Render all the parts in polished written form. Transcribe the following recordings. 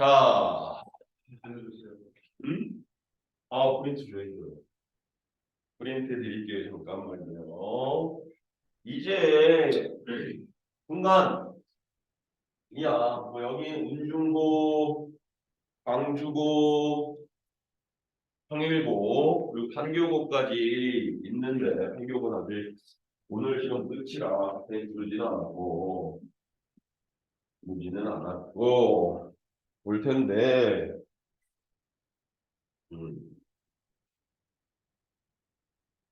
자, 알려주세요. 음? 프린트 줘야죠. 프린트 드릴게요. 잠깐만요. 이제 순간 이야, 뭐 여기 운중고, 광주고, 평일고, 그리고 판교고까지 있는데 판교고는 아직 오늘 시험 끝이라 들지는 않았고 보지는 않았고 올 텐데 음,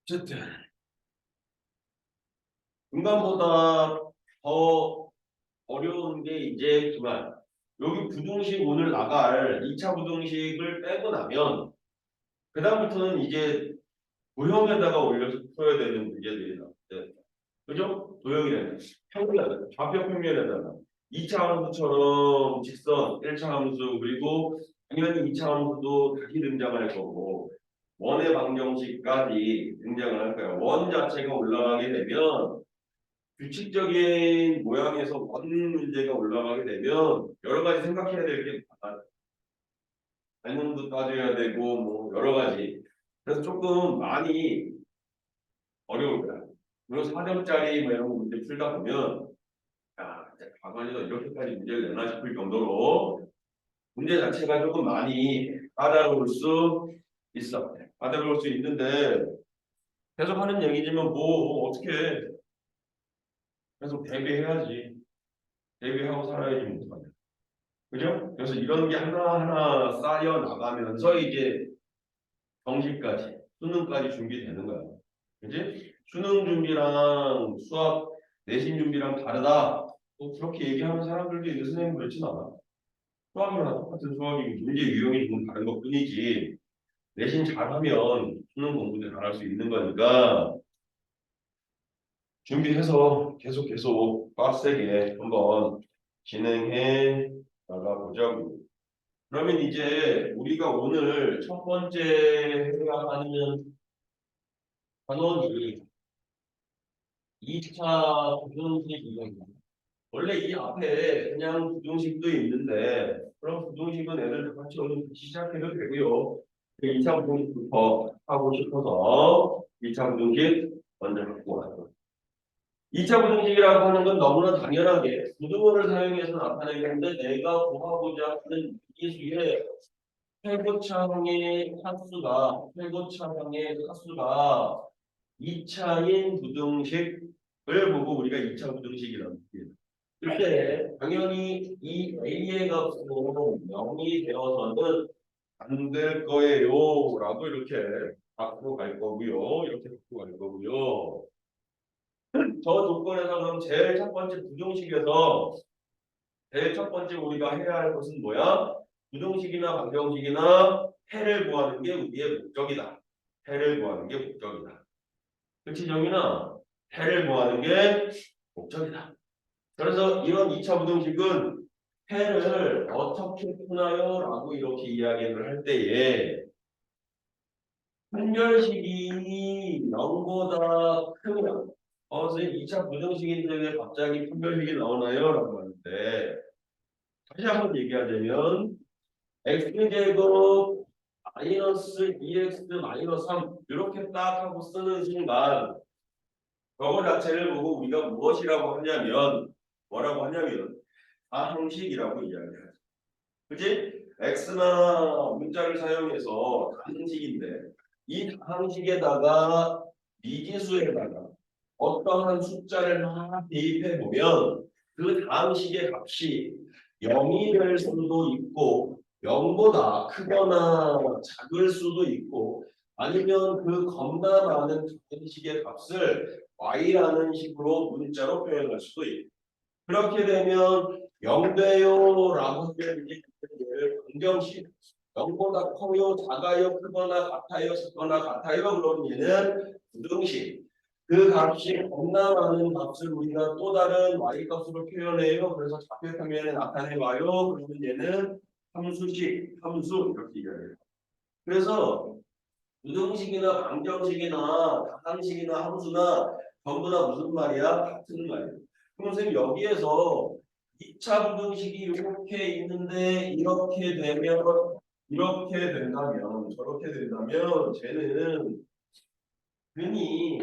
어쨌든 중간보다 더 어려운 게 이제 그만 여기 부등식 오늘 나갈 2차 부등식을 빼고 나면 그다음부터는 이제 도형에다가 올려서 풀어야 되는 문제들이 나오는데 그죠? 도형이라는 평면, 좌표 평면에다가 2차 함수처럼 직선, 1차 함수 그리고 당연히 2차 함수도 다시 등장할 거고 원의 방정식까지 등장을 할 거예요. 원 자체가 올라가게 되면 규칙적인 모양에서 원 문제가 올라가게 되면 여러 가지 생각해야 될 게 많아요. 발음도 따져야 되고 뭐 여러 가지. 그래서 조금 많이 어려울 거야. 그리고 4점짜리 뭐 이런 거 문제 풀다 보면 야, 과거에도 이렇게까지 문제를 내나 싶을 정도로 문제 자체가 조금 많이 까다로울 수 있어. 까다로울 수 있는데 계속 하는 얘기지만 뭐 어떻게 계속 대비해야지. 대비하고 살아야지 못하냐. 그죠? 그래서 이런 게 하나하나 쌓여 나가면서 이제 정시까지, 수능까지 준비되는 거야. 그지? 수능 준비랑 수학 내신 준비랑 다르다. 뭐 그렇게 얘기하는 사람들도 있는 선생님 그렇진 않아. 수학이랑 똑같은 수학이 문제 유형이 좀 다른 것 뿐이지. 내신 잘하면 수능 공부도 잘할 수 있는 거니까 준비해서 계속 빡세게 한번 진행해 나가보자고. 그러면 이제 우리가 오늘 첫 번째 해야 하는 단원이 2차 부등식 이거입니다. 원래 이 앞에 그냥 부등식도 있는데 그럼 부등식은 애들 같이 오늘 시작해도 되고요. 2차 부등식부터 하고 싶어서 2차 부등식 먼저 갖고 와요. 2차 부등식이라고 하는 건 너무나 당연하게 부등호를 사용해서 나타내는데 내가 구하고자 하는 미지수의 최고차항의 함수가 2차인 부등식을 보고 우리가 2차 부등식이라고 해요. 그때 당연히 이 A의 값은 0이 되어서는 안 될 거예요 라고 이렇게 바꾸고 갈 거고요. 이렇게 바꾸고 갈 거고요. 저 조건에서 그럼 제일 첫 번째 부등식에서 제일 첫 번째 우리가 해야 할 것은 뭐야? 부등식이나 방정식이나 해를 구하는 게 우리의 목적이다. 해를 구하는 게 목적이다. 그치 정인아? 해를 구하는 게 목적이다. 그래서 이런 2차 부등식은 해를 어떻게 푸나요? 라고 이렇게 이야기를 할 때에 판별식이 0보다 크면 선생님 2차 부등식인데 왜 갑자기 판별식이 나오나요? 라고 하는데 다시 한번 얘기하자면 x제곱 마이너스 2x 마이너스 3 이렇게 딱 하고 쓰는 순간 저거 자체를 보고 우리가 무엇이라고 하냐면 뭐라고 하냐면 다항식이라고 이야기하죠. 그치? x나 문자를 사용해서 다항식인데 이 다항식에다가 미지수에다가 어떠한 숫자를 하나 대입해 보면 그 다항식의 값이 0이 될 수도 있고 0보다 크거나 작을 수도 있고 아니면 그 겁나 많은 다항식의 값을 y라는 식으로 문자로 표현할 수도 있고 그렇게 되면 0 돼요 라고 하면 이제 방정식 0보다 커요, 작아요, 크거나 같아요, 작거나 같아요. 그러면 얘는 부등식. 그 값이 겁나 많은 값을 우리가 또 다른 y 값으로 표현해요. 그래서 좌표 평면에 나타내봐요. 그러면 얘는 함수식, 함수 이렇게 이야기해요. 그래서 부등식이나 방정식이나 다항식이나 함수나 전부 다 무슨 말이야? 같은 말이에요. 그럼 선생님 여기에서 2차 부등식이 이렇게 있는데 이렇게 된다면 저렇게 된다면 쟤는 근이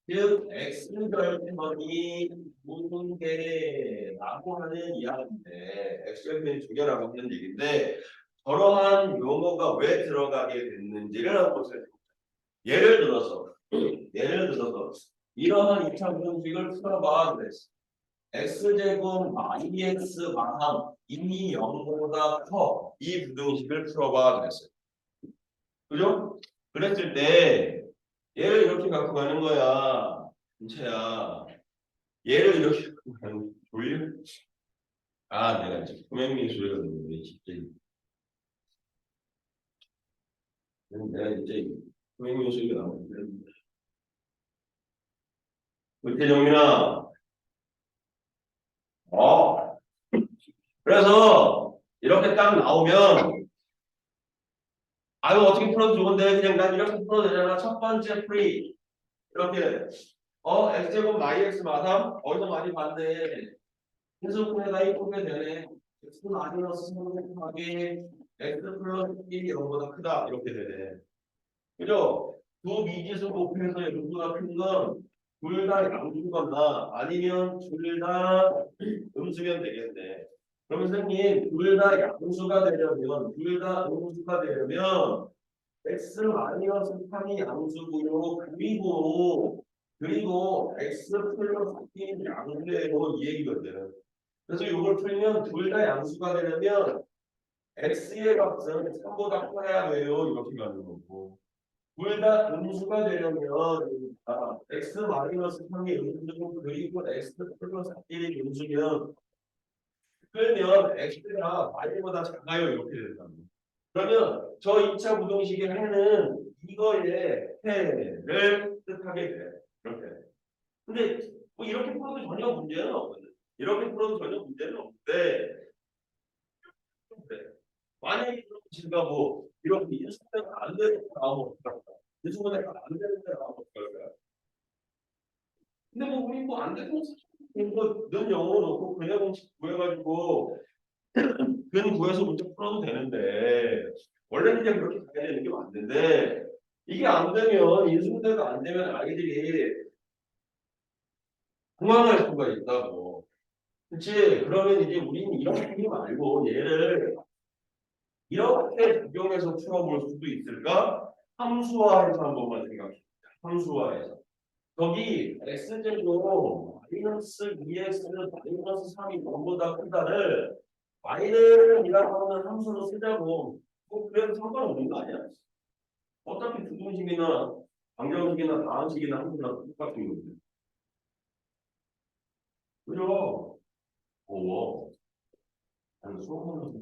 즉 x절편이 무슨 게라고 하는 이야기인데 x절편이 두 개라고 하는 얘기인데 저러한 용어가 왜 들어가게 됐는지를 한번 살펴보자. 예를 들어서 이러한 2차 부등식을 풀어봐 그랬어. x제곱 max 마함 이미 0보다 커 이 부등식을 풀어봐 그랬어요. 그죠? 그랬을 때 얘를 이렇게 갖고 가는 거야. 인차야. 얘를 이렇게 갖고 가는 졸려? 아, 내가 이제 품행민 소리가 들리네. 진짜. 내가 이제 품행민 소리가 나오는데. 태정민아. 어. 그래서 이렇게 딱 나오면 아유 어떻게 풀어도 좋은데 그냥 난 이렇게 풀어도 되잖아. 첫 번째 프리 이렇게 x제곱 마이x 마삼 어디서 많이 봤네. 해석분해가 이쁘게 되네. x 마이너스 3 곱하기 x 플러스 1이 0보다 크다 이렇게 되네. 그죠? 두 미지수 곱해서 0보다 큰 건 둘 다 양수거나 아니면 둘 다 음수면 되겠네. 그러면 선생님 둘 다 양수가 되려면 둘 다 음수가 되려면 x 마이너스 3이 양수고요. 그리고 x 플러스 1이 양수예요. 이 얘기거든. 그래서 이걸 풀면 둘 다 양수가 되려면 x의 값은 3보다 커야 돼요. 이렇게 가는 거고. 둘 다 음수가 되려면 x 마이너스 3이 음수고 그리고 x 플러스 1이 음수면 그러면 x가 마이보다 작아요. 이렇게 된다는 거예요. 그러면 저 2차 부등식의 해는 이거의 해를 뜻하게 돼. 이렇게. 근데 뭐 이렇게 풀어도 전혀 문제는 없거든. 이렇게 풀어도 전혀 문제는 없는데 만약에 제가 뭐 이렇게 인수분해가 안 되는 거 나오면 어떡할까? 인수분해가 안 되는 거 나오면 어떡할까? 근데 뭐 우리 뭐 안 되는 거 는 영어로 놓고 근해 공식 구해가지고 근 구해서 문제 풀어도 되는데 원래는 그냥 그렇게 가야 되는 게 맞는데 이게 안 되면 인수분해가 안 되면 아이들이 공황할 수가 있다고. 그치? 그러면 이제 우리는 이렇게 하지 말고 얘를 이렇게 적용해서 풀어볼 수도 있을까? 함수화해서 한 번만 생각해. 함수화해서. 거기 x제곱 마이너스 2x는 마이너스 3이 0보다 크다를 마이너스이라고 하는 함수로 쓰자고. 뭐 그래도 상관없는 거 아니야? 어차피 부등식이나 방정식이나 다항식이나 함수나 똑같은 건데. 그죠? 오. 아니, 수학하면서.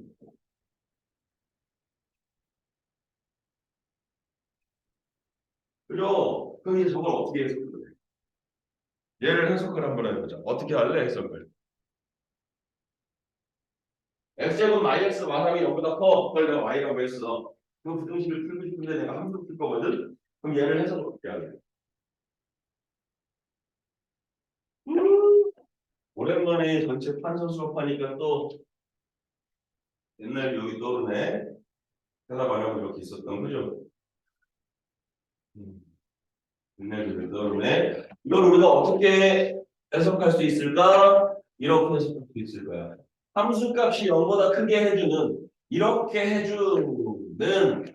그죠? 그럼 이제 저걸 어떻게 해석해? 얘를 해석을 한번 해보자. 어떻게 할래 해석을? x제곱 마이너스 마삼이 0보다 커. 그걸 내가 y라고 했어. 그 부등식을 풀고 싶은데 내가 함수 풀 거거든. 그럼 얘를 해석을 어떻게 할래? 오랜만에 전체 판서 수업하니까 또 옛날 여기 떠오르네. 대답 안 하고 이렇게 있었던 거죠. 옛날 여기 떠오르네. 이걸 우리가 어떻게 해석할 수 있을까? 이렇게 해석할 수 있을 거야. 함수값이 0보다 크게 해주는 이렇게 해주는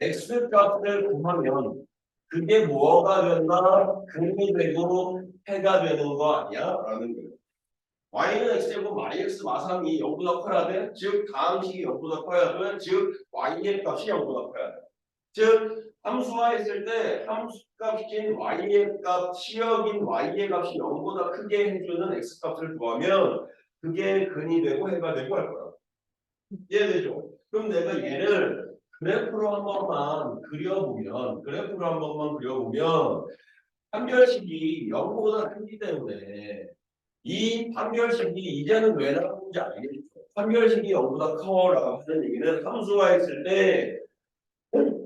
x값을 구하면 그게 뭐가 된다? 근이 되고 해가 되는 거 아니야? 라는 거예요. y는 x제곱 마이너스 마삼이 0보다 커야 돼. 즉 다항식이 0보다 커야 돼. 즉 y의 값이 0보다 커야 돼. 즉 함수화했을 때 함수값인 y의 값, 치역인 y의 값이 0보다 크게 해주는 x값을 구하면 그게 근이 되고 해가 되고 할 거야. 이해되죠? 그럼 내가 얘를 그래프로 한 번만 그려보면 판별식이 0보다 크기 때문에 이 판별식이 이제는 왜 나오는지 알겠죠? 판별식이 0보다 커라고 하는 얘기는 함수화했을 때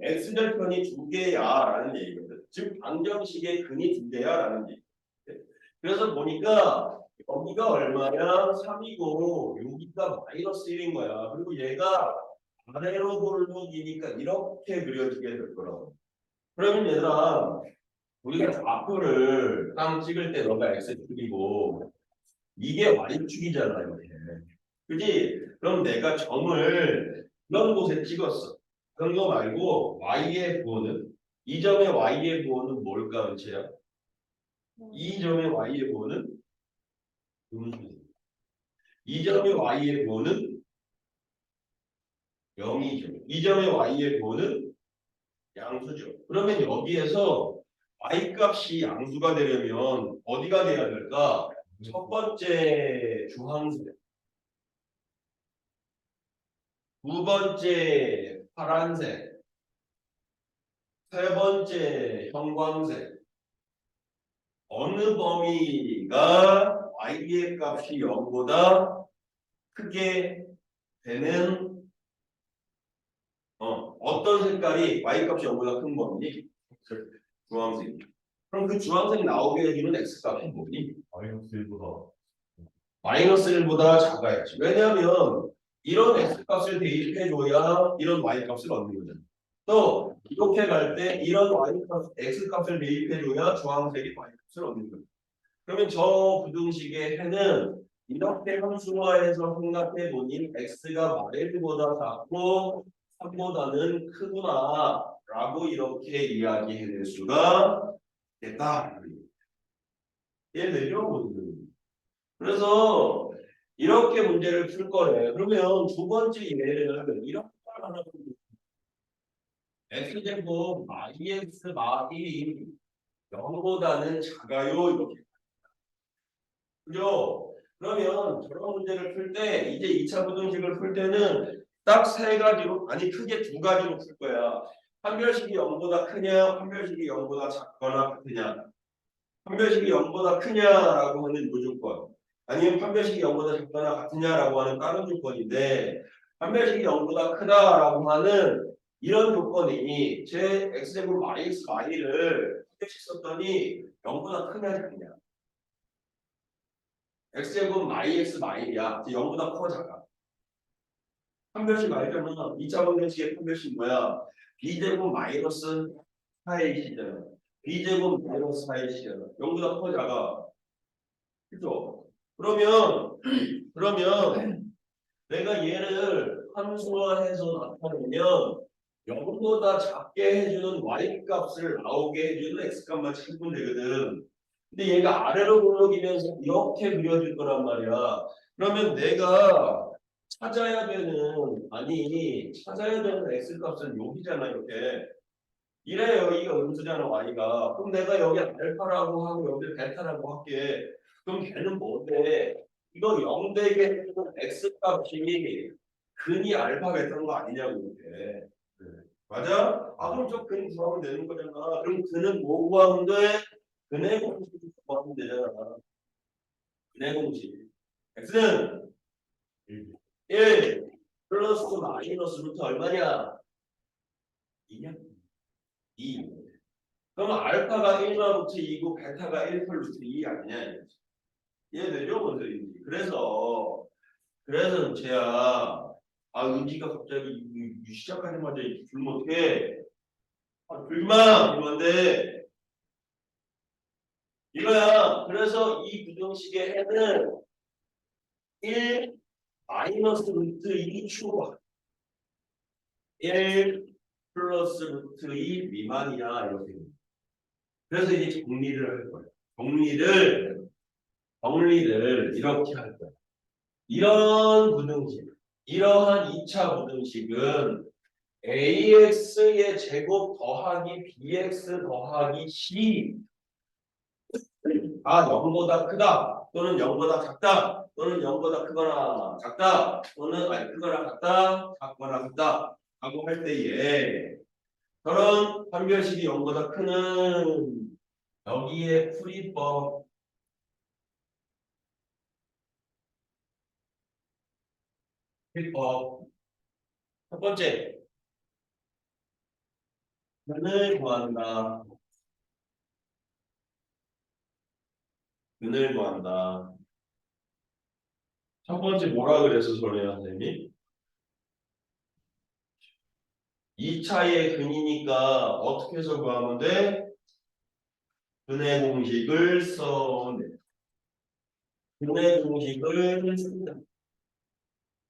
x절편이 두 개야라는 얘기거든. 즉 방정식의 근이 두 개야라는 얘기. 그래서 보니까 여기가 얼마야? 3이고 여기가 마이너스 1인 거야. 그리고 얘가 아래로 볼록이니까 이렇게 그려지게 될 거라고. 그러면 얘들아 우리가 좌표를 땅 찍을 때 너가 X축이고 이게 Y축이잖아 이렇게. 그지? 그럼 내가 점을 이런 곳에 찍었어. 그런 거 말고 Y의 부호는 이 점의 Y의 부호는 뭘까 은채야? 이 점의 Y의 부호는 음수. 이 점의 Y의 부호는 0이죠. 이 점의 Y의 부호는 양수죠. 그러면 여기에서 Y 값이 양수가 되려면 어디가 돼야 될까? 첫 번째 주황색, 두 번째 파란색, 세 번째 형광색. 어느 범위가 Y의 값이 0보다 크게 되는 어떤 색깔이 Y 값이 0보다 큰 범위? 주황색. 그럼 그 주황색 나오게 해주는 X 값이 뭐니? 마이너스 1보다 마이너스 1보다 작아야지. 왜냐하면 이런 X 값을 대입해줘야 이런 Y 값을 얻는 거잖아. 또 이렇게 갈 때 이런 Y 값, X 값을 대입해줘야 주황색이 Y 값을 얻는 거야. 그러면 저 부등식의 해는 이렇게 함수화해서 생각해 보니 x가 마일보다 작고 3보다는 크구나 라고 이렇게 이야기해낼 수가 있겠다. 이해되죠? 그래서 이렇게 문제를 풀 거래. 그러면 두 번째 예를 이렇게 하나 x제곱 max 마이 0보다는 작아요 이렇게. 그죠? 그러면 저런 문제를 풀 때 이제 2차 부등식을 풀 때는 딱 세 가지로 아니 크게 두 가지로 풀 거야. 판별식이 0보다 크냐, 판별식이 0보다 작거나 같으냐. 판별식이 0보다 크냐라고 하는 무조건. 아니면 판별식이 0보다 작거나 같으냐라고 하는 다른 조건인데 판별식이 0보다 크다라고 하는 이런 조건이 제 x제곱 마이너스 마이를 판별식 썼더니 0보다 크냐 작냐. x제곱 마이 x 마이야. 0보다 커 작아. 판별식 알잖아. 2차 방정식의 판별식 뭐야? b제곱 마이너스 4ac잖아. b제곱 마이너스 4ac잖아. 0보다 커 작아. 그죠? 그러면 내가 얘를 함수화해서 나타내면 0보다 작게 해주는 y 값을 나오게 해주는 x 값만 찾으면 되거든. 근데 얘가 아래로 볼록이면서 이렇게 그려질 거란 말이야. 그러면 내가 찾아야 되는 x 값은 여기잖아 이렇게. 이래 여기가 음수잖아 y가. 그럼 내가 여기 알파라고 하고 여기 베타라고 할게. 그럼 걔는 뭔데? 이거 0 되게 해주는 x 값이 근이 알파 베타인 거 아니냐고 이렇게. 네. 맞아? 아 그럼 저 근 구하면 되는 거잖아. 그럼 근은 뭐 구하면 돼? 근의 공식 구하면 되잖아. 근의 공식. x는 1 플러스 마이너스 루트 얼마냐? 2냐? 2. 그러면 알파가 1마 루트 2고 베타가 1 플러스 2 아니냐? 이해되죠? 뭔 소리인지. 그래서 제야 은지가 갑자기 시작하자마자 이렇게 줄면 어떡해? 줄마! 이건데 이거야. 그래서 이 부등식의 해는 1 마이너스 루트 2 추가 1 플러스 루트 2 미만이야 이렇게. 그래서 이제 정리를 할 거예요. 정리를 이렇게 할 거예요. 이런 부등식, 이러한 2차 부등식은 AX의 제곱 더하기 BX 더하기 C 아 0보다 크다 또는 0보다 작다 또는 0보다 크거나 작다 또는 아니 크거나 같다 작거나 같다 하고 할 때에 저런 판별식이 0보다 크는 여기에 풀이법 첫 번째 근을 구한다. 근을 구한다. 첫 번째 뭐라 그래서 전에요, 선생님이? 2차의 근이니까 어떻게 해서 구하면 돼? 근의 공식을 써내. 근의 공식을 쓴다.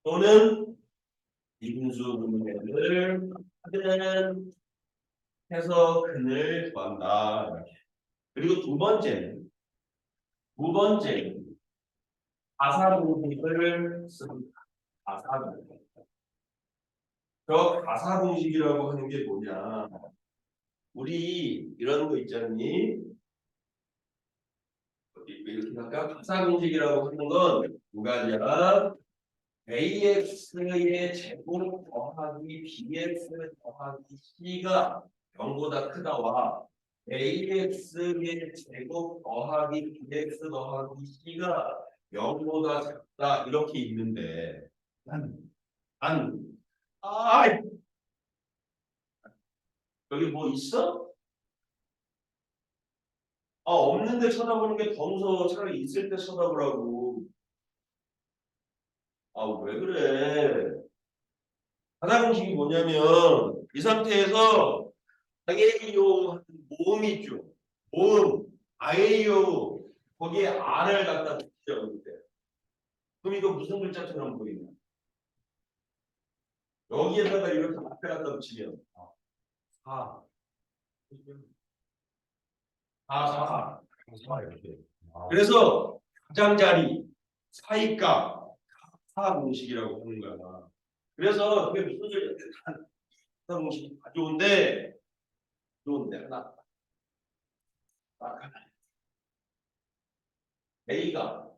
또는 인수분해를 하든 해서 근을 구한다. 이렇게. 그리고 두 번째는 가사 공식을 씁니다. 가사 공식. 저 가사 공식이라고 하는 게 뭐냐? 우리 이런 거 있잖니? 이렇게 할까? 가사 공식이라고 하는 건 두 가지야. AX의 제곱 더하기 BX 더하기 C가 0보다 크다와 AX의 제곱 더하기 BX 더하기 C가 0보다 작다 이렇게 있는데 안 아, 여기 뭐 있어? 없는데 쳐다보는 게 더 무서워. 차라리 있을 때 쳐다보라고. 왜 그래? 가사 공식이 뭐냐면 이 상태에서 아에이오 모음 있죠. 모음 아에이오 거기에 R을 갖다 붙이죠. 그럼 이거 무슨 글자처럼 보이냐? 여기에다가 이렇게 앞에 갖다 붙이면 4, 4, 4 이렇게. 그래서 가장자리 사이값 사 공식이라고 하는 거야. 그래서 그게 무슨 소리야? 사 공식이 다 좋은데 하나 딱 하나. A가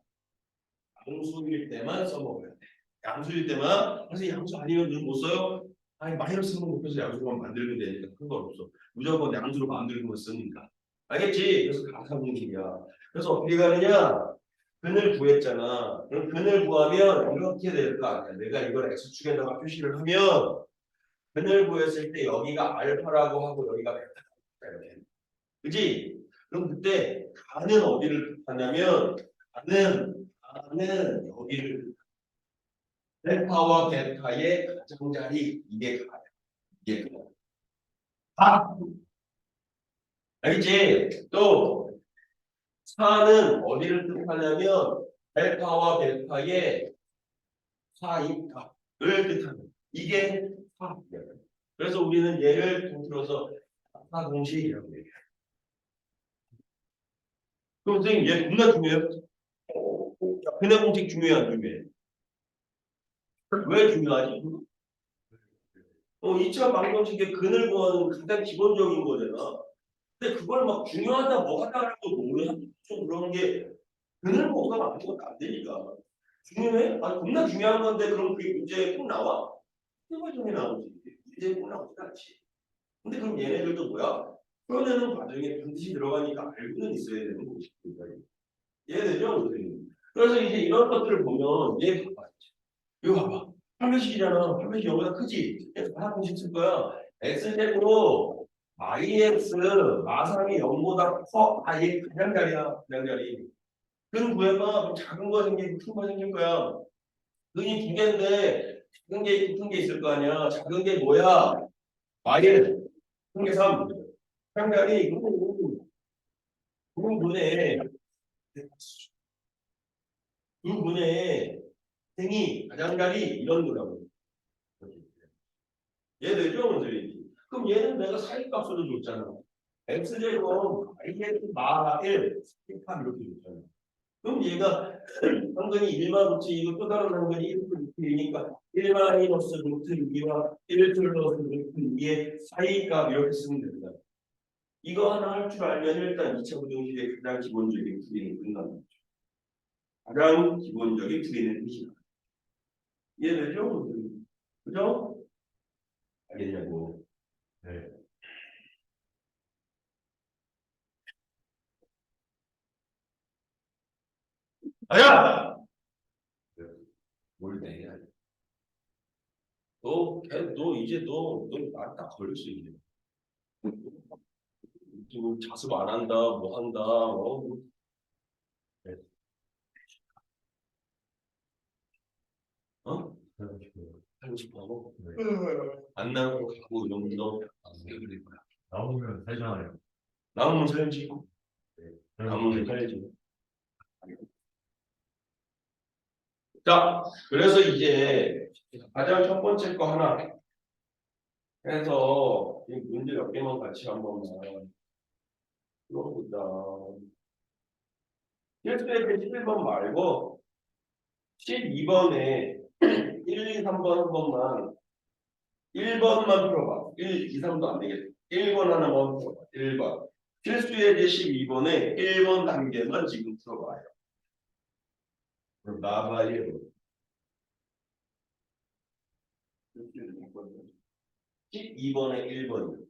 양수일 때만 써먹어야 돼. 양수일 때만. 그래서 양수 아니면 눈 못 써요? 아니 마이너스만 못해서 양수만 만들면 되니까 큰 건 없어. 무조건 양수로 만들고만 쓰니까. 알겠지? 그래서 가사공식이야. 그래서 어떻게 가느냐? 근을 구했잖아. 그럼 근을 구하면 이렇게 될 거 아니야. 내가 이걸 x축에다가 표시를 하면 근을 구했을 때 여기가 알파라고 하고 여기가 베타라고 이렇게. 그지? 그럼 그때 가는 어디를 뜻하냐면 가는 여기를 델타와 베타의 가장자리 이게 가요. 이게 가요. 알겠지? 또 4는 어디를 뜻하냐면 델타와 베타의 사이값을 뜻하는 이게 4입니다. 그래서 우리는 얘를 통틀어서 4 공식이라고 얘기해요. 그럼 선생님 얘 겁나 중요해요? 근해 공식 중요해 안 중요해? 왜 중요하지? 2차 방정식의 근을 구하는 가장 기본적인 거잖아. 근데 그걸 막 중요하다 뭐 하다라고 모르는 좀 그런 게 근을 보고서 아무것도 안 되니까. 중요해? 아니 겁나 중요한 건데 그럼 그게 문제에 꼭 나와? 과정에 나오지. 문제에 꼭 나오지 않지. 근데 그럼 얘네들도 뭐야? 풀어내는 과정에 반드시 들어가니까 알고는 있어야 되는 공식입니다. 이해되죠? 선생님? 그래서 이제 이런 것들을 보면 얘 봐봐. 이거 봐봐. 8배식이잖아. 8배식 여기보다 크지? 그래서 하나 공식 쓸 거야. x제곱 IX 마삼이 0보다 커. 얘 가장자리야. 가장자리. 근 구해봐. 그럼 작은 거 생기고 큰 거 생길 거야. 근이 두 개인데 작은 게 있고 큰 게 있을 거 아니야. 작은 게 뭐야? 마일. 큰 게 3. 가장자리. 그 문에 그 문에 생이 가장자리 이런 거라고. 얘되죠 원들이. 그럼 얘는 내가 사이값으로 줬잖아. x제곱 ix 마일 3 이렇게 줬잖아. 그럼 얘가 한근이 1만 루트 이거 또 다른 한근이 1 루트 2니까 1 마이너스 루트 2와 1 플러스 루트 2의 사이값 이렇게 쓰면 됩니다. 이거 하나 할 줄 알면 일단 2차 부등식의 가장 기본적인 풀이는 끝납니다. 가장 기본적인 풀이는 끝이다. 이해되죠? 그죠? 알겠냐고. 네. 아야! 뭘 내야 돼? 너 이제 너 나딱 걸렸어 이제. 지금 자습 안 한다, 뭐 한다, 하고 싶어. 네. 안 나오고 가고 이런 거 나오면 살잖아요. 나오면 살지. 네. 나오면 살지. 자, 그래서 이제 가장 첫 번째 거 하나 해서 이 문제 몇 개만 같이 한번 풀어보자. 실수의 11번 말고 12번에 1, 2, 3번 한 번만 1번만 풀어봐. 1, 2, 3도 안 되겠다. 1번 하나만 풀어봐. 1번. 필수의 제 12번에 1번 단계만 지금 풀어봐요. 그럼 나봐요. 12번에 1번이요.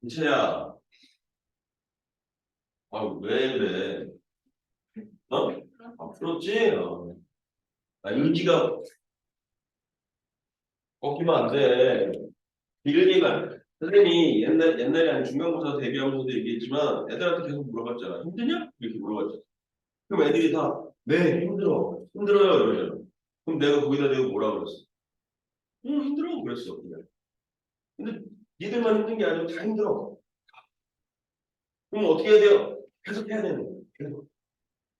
이채야, 왜 그래? 어? 풀었지? 의지가 꺾이면 안 돼. 길게가 선생님이 옛날에 한 중간고사 대비하면서도 얘기했지만 애들한테 계속 물어봤잖아. 힘드냐? 이렇게 물어봤잖아. 그럼 애들이 다 네, 힘들어요 이러잖아. 그럼 내가 거기다 대고 뭐라 그랬어? 응, 힘들어 그랬어 그냥. 근데 니들만 힘든 게 아니고 다 힘들어. 그럼 어떻게 해야 돼요? 계속 해야 되는 거야. 계속.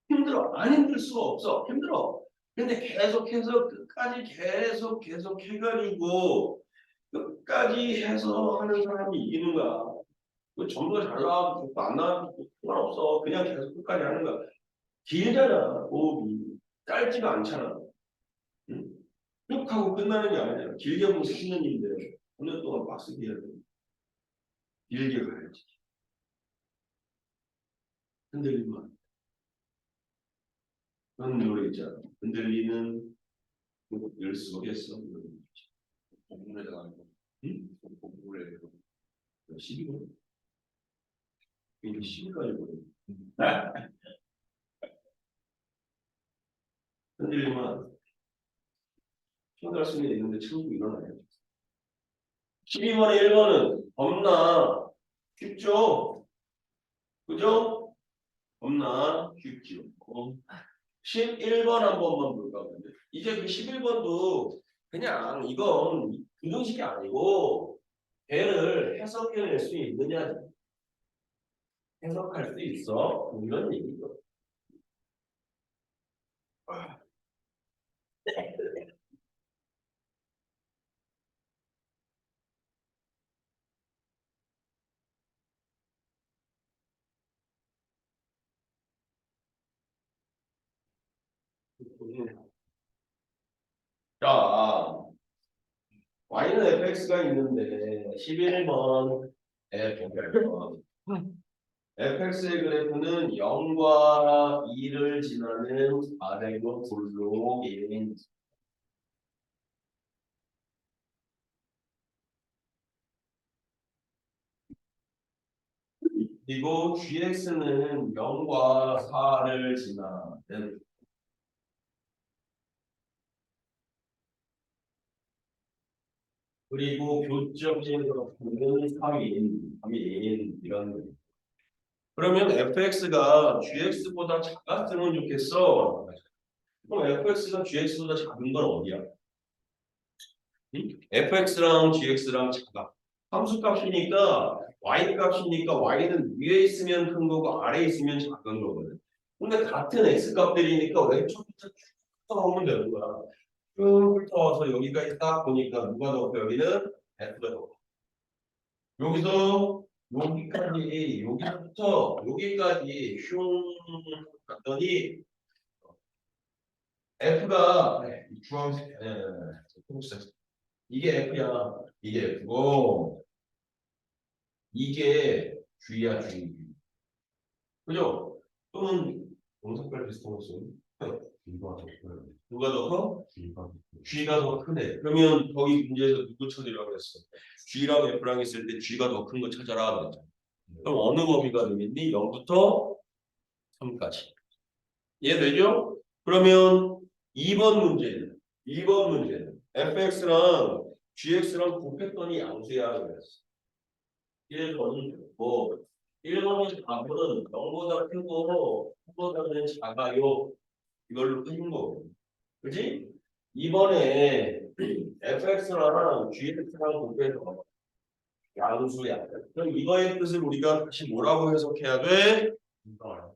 힘들어. 안 힘들 수가 없어. 힘들어. 근데 계속해서 끝까지 계속 해가지고 끝까지 해서 하는 사람이 이기는 거야. 그 전부 다 잘 나와도 좋고 안 나와도 상관없어. 그냥 계속 끝까지 하는 거야. 길잖아. 호흡이. 짧지가 않잖아. 응? 쭉 하고 끝나는 게 아니잖아. 길게 보면 3년인데 5년 동안 빡세게 해야 돼. 길게 가야지. 흔들리면 안 돼. 그런 노래 있잖아. 흔들리는 늘 속에서 공물에 나가는 거. 응? 공물에 12번? 이게 12까지 보내. 흔들리면 힘들 수는 있는데 친구 일어나요. 12번에 1번은 겁나 쉽죠? 그죠? 겁나 쉽죠. 11번 한 번만 볼까 본데 이제 그 11번도 그냥 이건 부등식이 아니고 배를 해석해낼 수 있느냐 해석할 수 있어 이런 얘기죠. 자, y는 fx가 있는데 11번 fx의 그래프는 0과 2를 지나는 아래로 볼록인 그리고 gx는 0과 4를 지나는 그리고 교점에서 보는 3인 이런 거. 그러면 fx가 gx보다 작았으면 좋겠어. 그럼 fx가 gx보다 작은 건 어디야? 응? fx랑 gx랑 작아. 함수값이니까 y 값이니까 y는 위에 있으면 큰 거고 아래에 있으면 작은 거거든. 근데 같은 x 값들이니까 왼쪽부터 쭉 훑어오면 되는 거야. 쭉 훑어와서 여기까지 딱 보니까 누가 더 커? 여기는 f가 더 커. 여기서 여기서부터 여기까지 슝 갔더니 F가 주황색 이게 F야. 이게 F고 이게 G야 G. 그죠? 또는 동작별 비슷한 거 쓰면 G가 더 커요. 누가 더 커? G가 더 커요. G가 더 크네. 그러면 거기 문제에서 누구 찾으라고 그랬어? G랑 F랑 있을 때 G가 더 큰 거 찾아라 그랬잖아. 그럼 어느 범위가 되겠니? 0부터 3까지. 이해되죠? 그러면 2번 문제는 fx랑 gx랑 곱했더니 양수야 그랬어. 1번은 뭐 1번은 답은 0보다 크고 0보다는 작아요. 이걸로 푸는 거고. 그지? 이번에 fx랑 gx랑 곱해서 양수야. 그럼 이거의 뜻을 우리가 다시 뭐라고 해석해야 돼? G가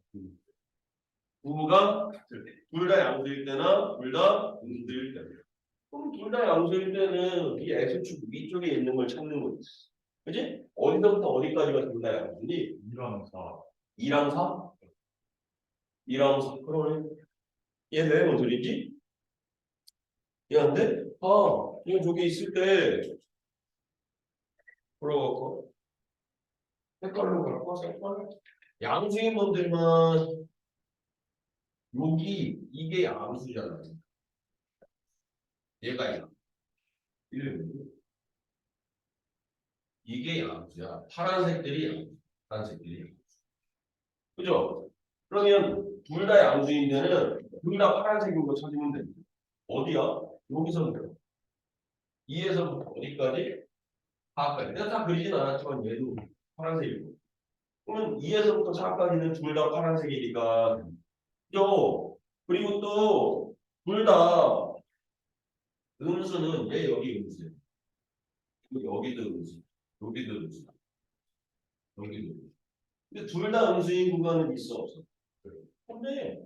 부부가 같을 때. 둘 다 양수일 때나 둘 다 음수일 때. 그럼 둘 다 양수일 때는 이 x축 위쪽에 있는 걸 찾는 거지. 그지? 어디서부터 어디까지가 둘 다 양수니? 2랑 4. 2랑 4? 2랑 4. 그러네. 얘 뭔 소리지? 얘한테? 이거 저기 있을 때 그러고 색깔로 갈까? 색깔? 양수인 분들만 여기 이게 양수잖아. 얘가 양. 이게 양수야. 파란색들이 양수. 파란색들이 양수. 그죠? 그러면 둘 다 양수인 데는 둘 다 파란색인 거 찾으면 됩니다. 어디야? 여기서부터. 2에서부터 어디까지? 4까지. 내가 다 그리진 않았지만 얘도 파란색이고. 그러면 2에서부터 4까지는 둘 다 파란색이니까. 그죠? 그리고 또 둘 다 음수는 얘 여기 음수야. 여기도 음수. 여기도 음수. 여기도 음수. 근데 둘 다 음수인 구간은 있어 없어? 근데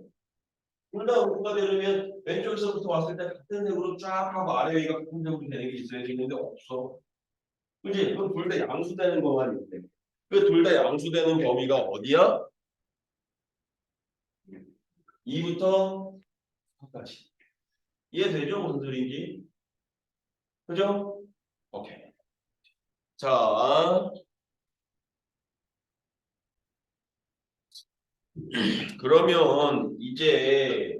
둘 다 음수가 되려면 왼쪽에서부터 왔을 때 같은 색으로 쫙 하고 아래 위가 같은 색으로 되는 게 있어야 되는데 없어. 그지? 그럼 둘 다 양수되는 것만 있대. 그 둘 다 양수되는 범위가 어디야? 2부터 4까지. 이해되죠? 무슨 소리인지? 그죠? 오케이. 자, 그러면 이제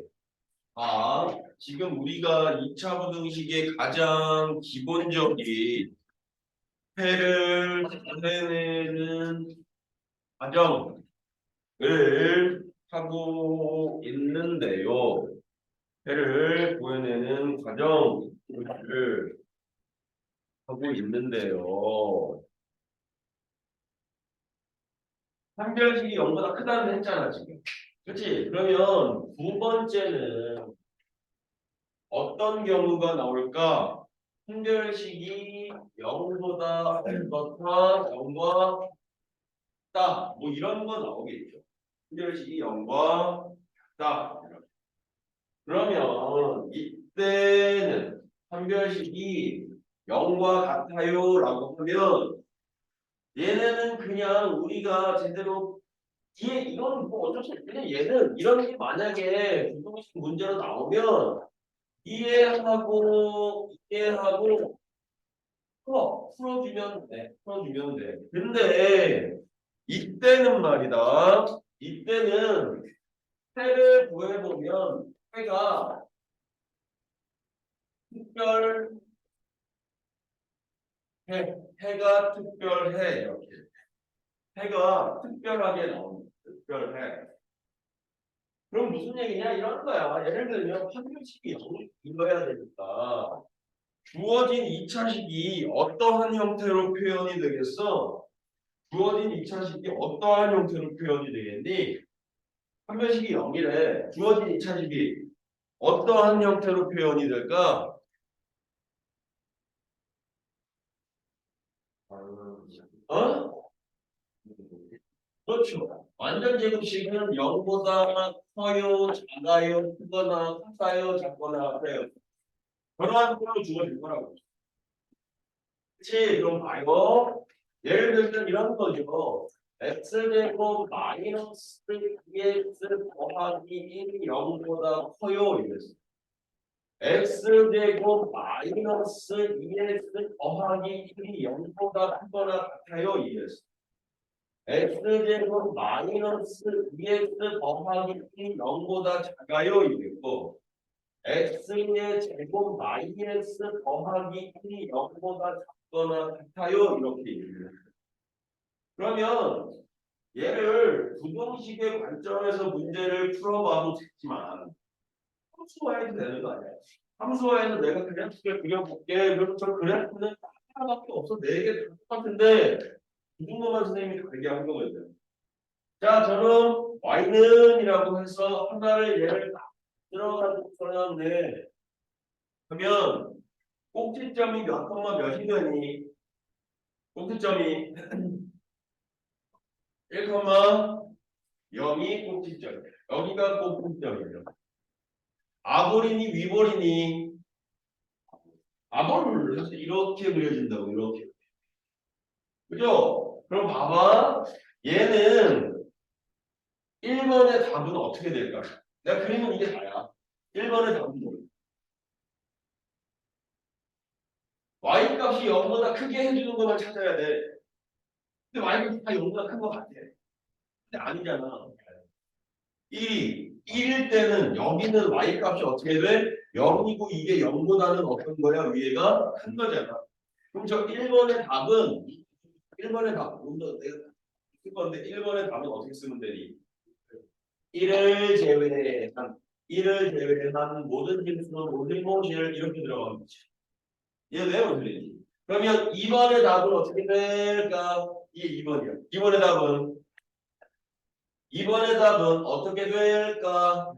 지금 우리가 2차 부등식의 가장 기본적인 해를 구해내는 과정을 하고 있는데요. 해를 구해내는 과정을 하고 있는데요. 판별식이 0보다 크다는 했잖아, 지금. 그치? 그러면 두 번째는 어떤 경우가 나올까? 판별식이 0보다 어떻다, 0과 같다, 뭐 이런 거 나오겠죠. 판별식이 0과 같다. 그러면 이때는 판별식이 0과 같아요라고 하면 얘네는 그냥 우리가 제대로 이건 뭐 어쩔 수 없어. 그냥 얘는 이런 게 만약에 부동식 문제로 나오면 이해하고 풀어주면 돼. 풀어주면 돼. 근데 이때는 말이다. 이때는 해를 구해보면 해가 특별해. 해가 특별해. 이렇게. 해가 특별하게 나옵니다. 특별해. 그럼 무슨 얘기냐? 이런 거야. 예를 들면 판별식이 이거해야 되니까 주어진 2차식이 어떠한 형태로 표현이 되겠어? 주어진 2차식이 어떠한 형태로 표현이 되겠니? 판별식이 0이래. 주어진 2차식이 어떠한 형태로 표현이 될까? 어? 그렇죠. 완전 제곱식은 0보다 커요, 작아요, 크거나 같아요, 작거나 그래요. 그러한 꼴로 주어질 거라고. 그치? 그럼 봐요. 예를 들면 이런 거죠. x제곱 마이너스 2x 더하기 1이 0보다 커요. 이랬어. x제곱 마이너스 2x 더하기 1이 0보다 크거나 같아요. ES. x제곱 마이너스 2x 더하기 1이 0보다 작아요. 이랬고 x의 제곱 마이너스 더하기 1이 0보다 작거나 같아요. 이렇게 얘기를 해요. 그러면 얘를 부등식의 관점에서 문제를 풀어봐도 되지만 함수화해도 되는 거 아니야? 함수화해서 내가 그래프를 그려볼게. 그럼 저 그래프는 하나밖에 없어. 4개 다 똑같은데 이 정도만 선생님이 다르게 한 거거든요. 자, 저는 y는이라고 해서 하나를 얘를 딱 들어가지고 써놨는데 그러면 꼭지점이 몇 콤마 몇이 되니? 꼭지점이 1, 0이 꼭지점. 여기가 꼭지점이에요. 아볼이니 위볼이니? 아볼을 해서 이렇게 그려진다고 이렇게. 그죠? 그럼 봐봐. 얘는 1번의 답은 어떻게 될까? 내가 그리면 이게 다야. 1번의 답은 뭐야? y 값이 0보다 크게 해주는 것만 찾아야 돼. 근데 y 값이 다 0보다 큰 것 같아. 근데 아니잖아. 1일 때는 여기는 y 값이 어떻게 돼? 0이고 이게 0보다는 어떤 거야? 위에가 큰 거잖아. 그럼 저 1번의 답은 1번의 답. 먼저 내가 쓸 건데 1번의 답은 어떻게 쓰면 되니? 1을 제외한 모든 실수는 모든 모실 이렇게 들어가는 거지. 이해돼요? 무슨 얘기지? 그러면 2번의 답은 어떻게 될까? 이게 2번이야. 2번의 답은 어떻게 될까?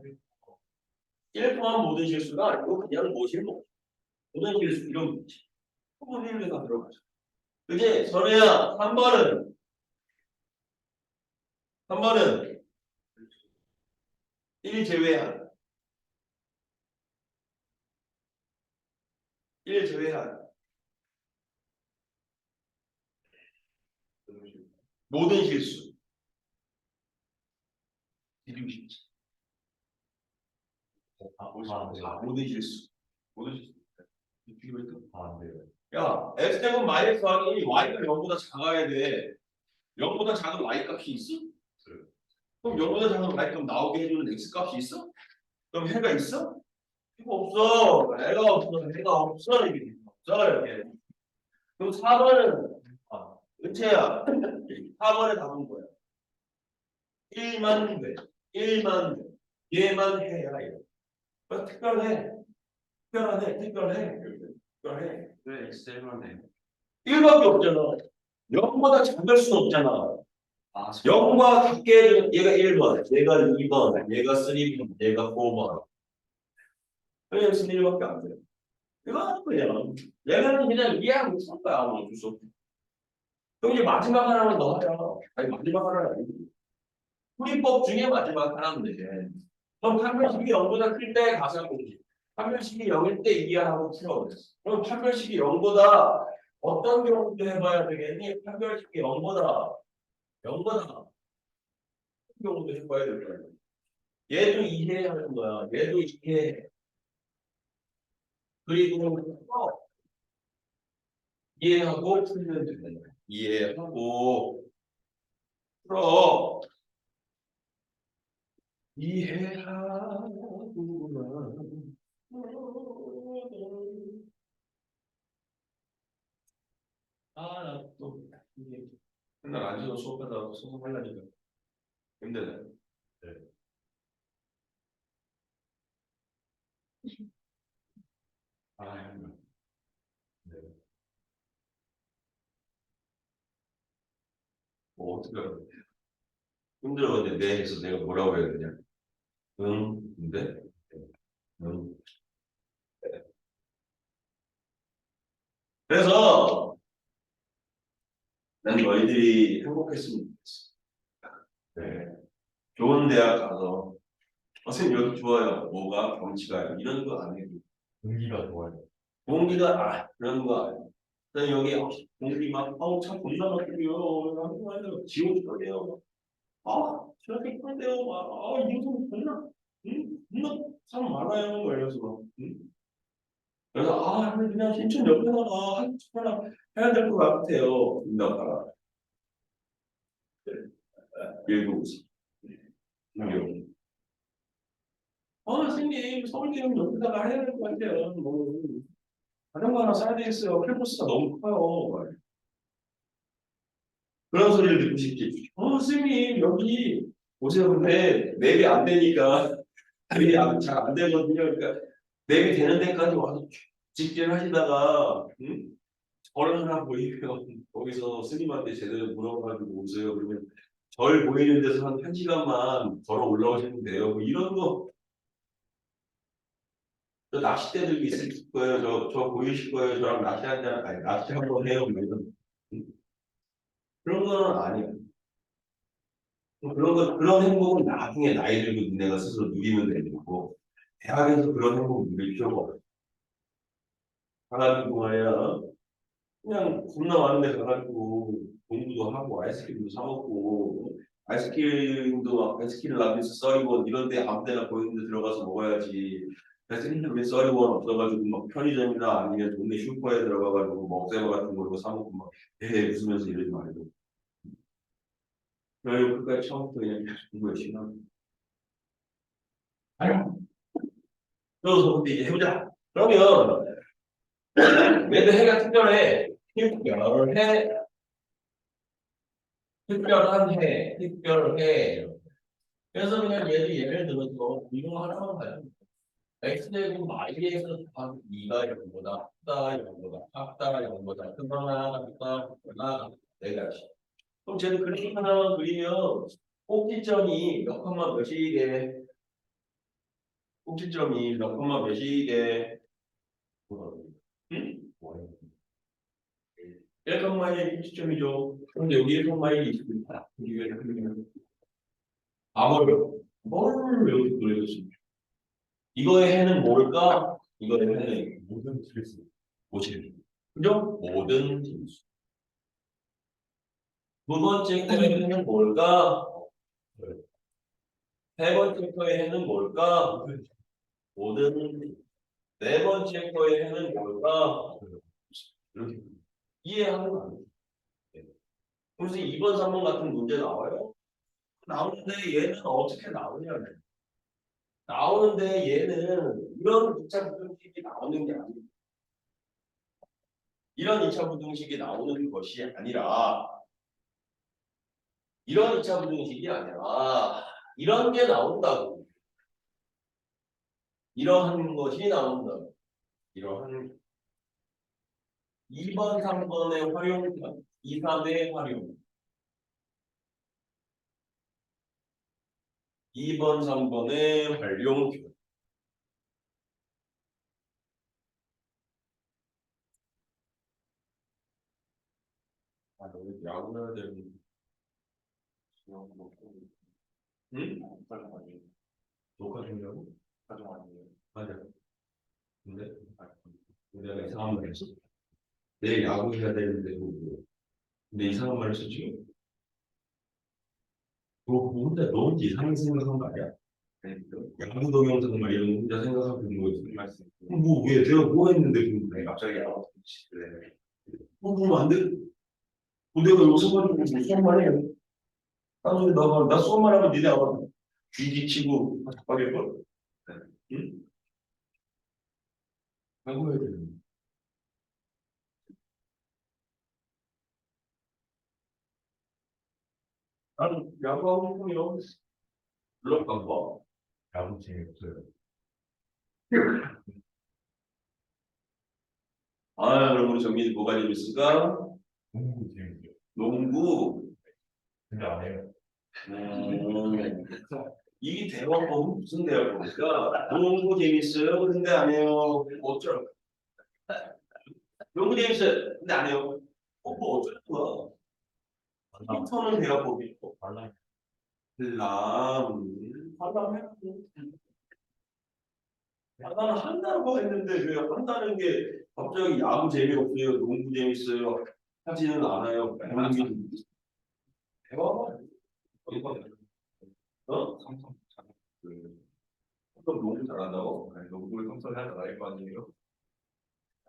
1 포함 모든 실수가 아니고 그냥 모실 모든 실수 이런 거지. 모든 실수가 들어가죠. 그지? 선우야 3번은 1 제외한 1 제외한 모든 실수 뒤지고 싶지. 모든 실수 모든 실수 뒤지고 있다. 안 돼요. 야 x제곱 마이너스 더하기 y가 0보다 작아야 돼. 0보다 작은 y 값이 있어? 그럼 0보다 작은 y 값 나오게 해주는 x 값이 있어? 그럼 해가 있어? 이거 없어. 해가 없어. 이게 없어 이렇게. 그럼 4번은 은채야. 4번의 답은 뭐야? 1만 돼. 1만 돼. 얘만 해야 해. 특별해. 특별해. 특별해. 왜 엑셀만 해? 1밖에 없잖아. 0보다 작을 수는 없잖아. 아, 0과 같게 해주면 얘가 1번, 얘가 2번, 얘가 3번, 얘가 4번. 그냥 여기서 1밖에 안 돼. 이거 하는 거야. 얘는 그냥 이해하고 있을 거야. 어쩔 수 없어. 그럼 이제 마지막 하나는 너 하자. 아니 마지막 하나는 아니고. 풀이법 중에 마지막 하나인데. 그럼 판별식이 0보다 클 때 가서 보기. 판별식이 0일 때 이해하고 풀어. 그럼 판별식이 0보다 어떤 경우도 해봐야 되겠니? 판별식이 0보다 경우도 해봐야 될 거야. 얘도 이해하는 거야. 얘도 이해해. 그리고 이해하고 풀면 되는 거야. 이해하고 풀어. 이해하고만. 나 또 이게 맨날 앉아서 수업하다가 소송하려니까 힘드네. 네. 아, 네. 뭐 어떻게 하면 돼? 힘들어. 근데 내 해서 내가 뭐라고 해야 되냐? 응, 근데 응. 그래서 난 너희들이 행복했으면 좋겠어. 네. 좋은 대학 가서 선생님 여기 좋아요. 뭐가 경치가요. 이런 거 안 해도 공기가 좋아요. 공기가 그런 거 아니야. 선생님 여기 공기 막 참 겁나 막히고요. 지옥 소리요. 저렇게 큰데요. 이거 겁나 겁나 사람 많아요. 이래서 막 그래서 그냥 신촌 옆에다가 하나 해야 될 것 같아요. 인다가 일부고시. 선생님 서울대는 옆에다가 해야 될 것 같아요. 뭐 자전거 하나 사야 되겠어요. 캠퍼스가 너무 커요. 그런 소리를 듣고 싶지. 선생님 여기 보세요. 근데 맵이 안 되니까 맵이 잘 안 되거든요. 그러니까 맵이 되는 데까지 와서 직진하시다가 절 하나 보이면 거기서 스님한테 제대로 물어가지고 오세요. 그러면 절 보이는 데서 한 1시간만 걸어 올라오시면 돼요. 뭐 이런 거. 저 낚싯대들도 있을 거예요. 저 보이실 거예요. 저랑 낚시 한잔, 아니, 낚시 한번 해요. 뭐 이런. 그런 거는 아니에요. 그런 행복은 나중에 나이 들고 니네가 스스로 누리면 되는 거고, 대학에서 그런 행복 누릴 필요가 없어. 가가지고 말이야. 그냥 겁나 많은 데 가가지고 공부도 하고 아이스크림도 사 먹고 아이스크림도 막 아이스크림 라비스 써리원 이런 데 아무 데나 보이는 데 들어가서 먹어야지. 아이스크림 써리원 없어가지고 막 편의점이나 아니면 동네 슈퍼에 들어가가지고 먹새우 같은 거 사 먹고 막 웃으면서 이러지 말고. 그리고 끝까지 처음부터 그냥 계속 공부 열심히 하고. 아유, 그래서 근데 이제 해보자. 그러면 매도 해가 특별해. 특별해. 특별해. 그래서 그냥 예를 들어서 이거 하나만 봐요. x제곱 마이에서 곱하기 2가 0보다 크다 0보다 작다 0보다 크거나 같다 내가 그럼 쟤는 그림 하나만 그리면 꼭지점이 몇 컴마 몇이게 꼭지점이 몇 컴마 몇이게 응? 1컴마의 꼭지점이죠. 그런데 여기 1컴마의 20입니다. 이게 그러면 뭘 여기 그려줬습니까? 이거의 해는 뭘까? 이거의 해는 모든 실수. 모실. 그죠? 모든 진수. 두 번째 거의 해는 뭘까? 세 번째 거의 해는 뭘까? 모든 진수. 네 번째 거의 해는 뭘까? 이렇게 이해하는 거 아니에요? 그래서 2번, 3번 같은 문제 나와요? 나오는데 얘는 어떻게 나오냐면 나오는데 얘는 이런 2차 부등식이 나오는 게 아니에요. 이런 2차 부등식이 나오는 것이 아니라 이런 2차 부등식이 아니라 이런 게 나온다고. 이러한 것이 나온다고. 이러한 2번, 3번의 활용, 2, 3의 활용. 2번, 3번의 활용. 너무 야구해야 되는. 응? 녹화 중이라고? 가정 아니에요. 맞아. 근데? 내가 이상한 말 했어? 내일 야구해야 되는데, 근데 이상한 말 했어, 지금? 그거 혼자 너 혼자 이상하게 생각한 거 아니야? 야구 동영상 막 이런 거 혼자 생각하고 있는 거지. 말씀. 왜 내가 뭐 했는데 근데 갑자기 야구 그래. 보면 안 돼? 내가 여기서 가지고 수업만 해. 나중에 나 수업만 하면 니네 아마 뒤지치고 답답하겠걸? 응? 야구해야 되는. 나는 야구하고 싶으면 물론 바빠. 야구 재미없어요. 그럼 우리 정민이 뭐가 재밌을까? 농구 재밌어요. 농구. 근데 안 해요. 이 대화법은 무슨 대화법일까? 농구 재밌어요. 근데 안 해요. 어쩌라고? 농구 재밌어요. 근데 안 해요. 뭐 어쩌라고? 피터는 대화법이 있고. 관람해야지. 나는 한다고 했는데 왜 한다는 게 갑자기 야구 재미없어요, 농구 재밌어요 하지는 않아요. 대화가 삼성 그럼 농구 잘한다고? 아니, 농구를 삼성 하나 나을 거 아니에요?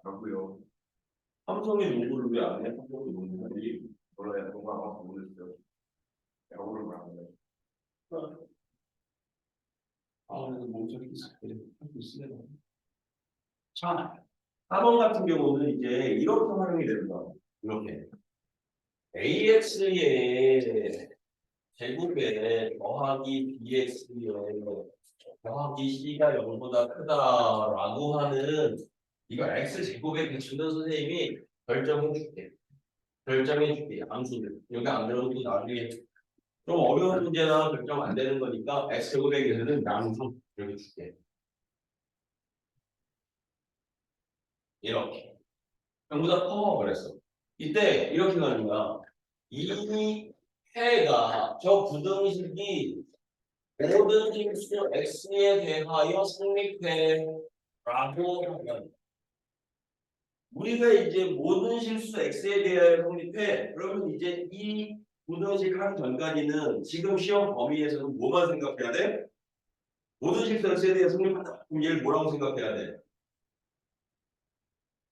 라고요. 삼성이 농구를 왜 안 해? 삼성이 농구를 몰라요. 농구 아마 모르겠어요. 야구를 말하는 거예요. 그래서 몸속이 하고 있으면 자, 4번 같은 경우는 이제 이렇게 활용이 됩니다. 이렇게 AX의 제곱에 더하기 BX의 더하기 C가 0보다 크다라고 하는 이거 X 제곱에 배치는 선생님이 결정해 줄게. 결정해 줄게. 함수를. 여기 안 들어도 나중에 좀 어려운 문제나 결정 안 되는 거니까 X 제곱에 대해서는 양수 이렇게 줄게. 이렇게. 전부다 커 그랬어. 이때 이렇게 가는 거야. 이 해가 저 부등식이 모든 실수 x에 대하여 성립해라고 하면 우리가 이제 모든 실수 x에 대하여 성립해 그러면 이제 이 부등식 하기 전까지는 지금 시험 범위에서는 뭐만 생각해야 돼? 모든 실수 x에 대해 성립한다. 그럼 얘를 뭐라고 생각해야 돼?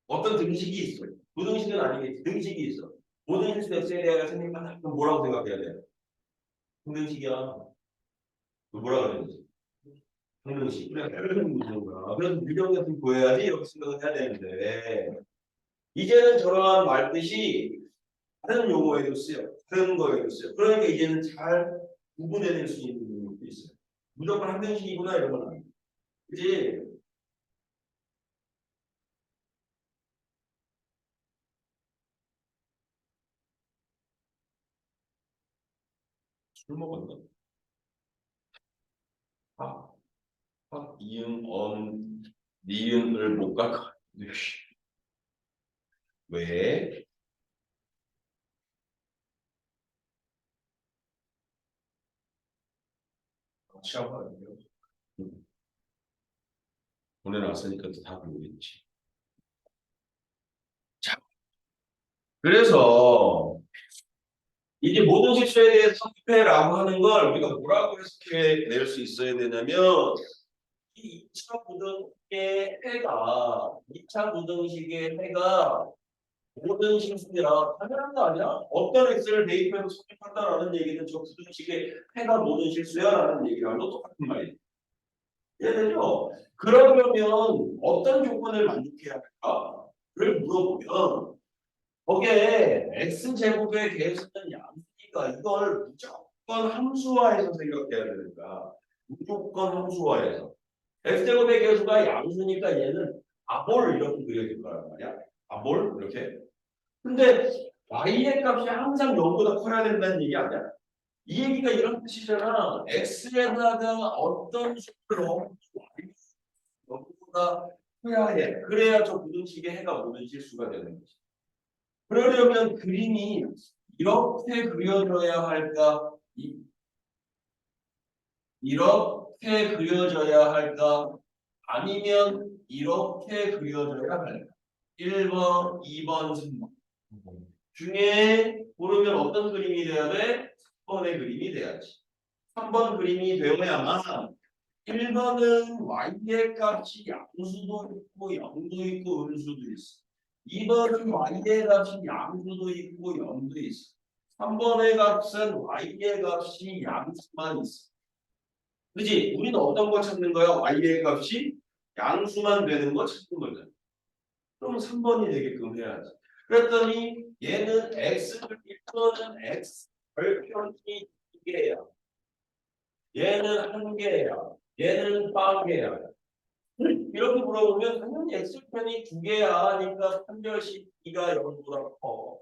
어떤 등식이 있어. 부등식은 아니겠지. 등식이 있어. 모든 실수 x에 대하여 성립한다. 그럼 뭐라고 생각해야 돼? 등식이야. 뭐라 그랬지? 방정식. 그래, 별로는 무슨 거야. 그래서 유령 같은 거 보여야지 이렇게 생각을 해야 되는데 이제는 저런 말뜻이 다른 용어에도 쓰여. 다른 거에도 쓰여. 그러니까 이제는 잘 구분해낼 수 있는 능력도 있어요. 무조건 한 명씩이구나 이런 건 아니야. 그지? 술 먹었나? 아, 이응, 니은을 못 갈 것 같아. 왜? 시험 봐요. 보내놨으니까 또 다 모르겠지. 자, 그래서 이게 모든 실수에 대해서 성립해라고 하는 걸 우리가 뭐라고 해석해 낼 수 있어야 되냐면 이 2차 부등식의 해가 2차 부등식의 해가 모든 실수야 당연한 거 아니야? 어떤 x를 대입해서 성립한다라는 얘기는 저 부등식의 해가 모든 실수야라는 얘기랑도 똑같은 말이에요. 이해되죠? 그러려면 어떤 조건을 만족해야 할까?를 물어보면 거기에 x제곱에 대해서는 양수니까 이걸 무조건 함수화해서 생각해야 되니까 무조건 함수화해서 x제곱의 계수가 양수니까 얘는 아볼 이렇게 그려질 거란 말이야. 아볼 이렇게. 근데 y의 값이 항상 0보다 커야 된다는 얘기 아니야? 이 얘기가 이런 뜻이잖아. x에다가 어떤 수를 넣고보다 커야 해. 그래야 저 부등식의 해가 모든 실수가 되는 거지. 그러려면 그림이 이렇게 그려져야 할까? 이렇게 그려져야 할까? 아니면 이렇게 그려져야 할까? 1번, 2번, 3번 중에 고르면 어떤 그림이 돼야 돼? 3번의 그림이 돼야지. 3번 그림이 되어야만 1번은 y의 값이 양수도 있고 0도 있고 음수도 있어. 2번은 y의 값이 양수도 있고 0도 있어. 3번의 값은 y의 값이 양수만 있어. 그지? 우리는 어떤 거 찾는 거야? y의 값이 양수만 되는 거 찾는 거잖아. 그럼 3번이 되게끔 해야지. 그랬더니 얘는 x를 1번은 x 별편이 2개야. 얘는 1개야. 얘는 4개야. 이렇게 물어보면 당연히 x편이 2개야 하니까 판별식 2가 0보다 커.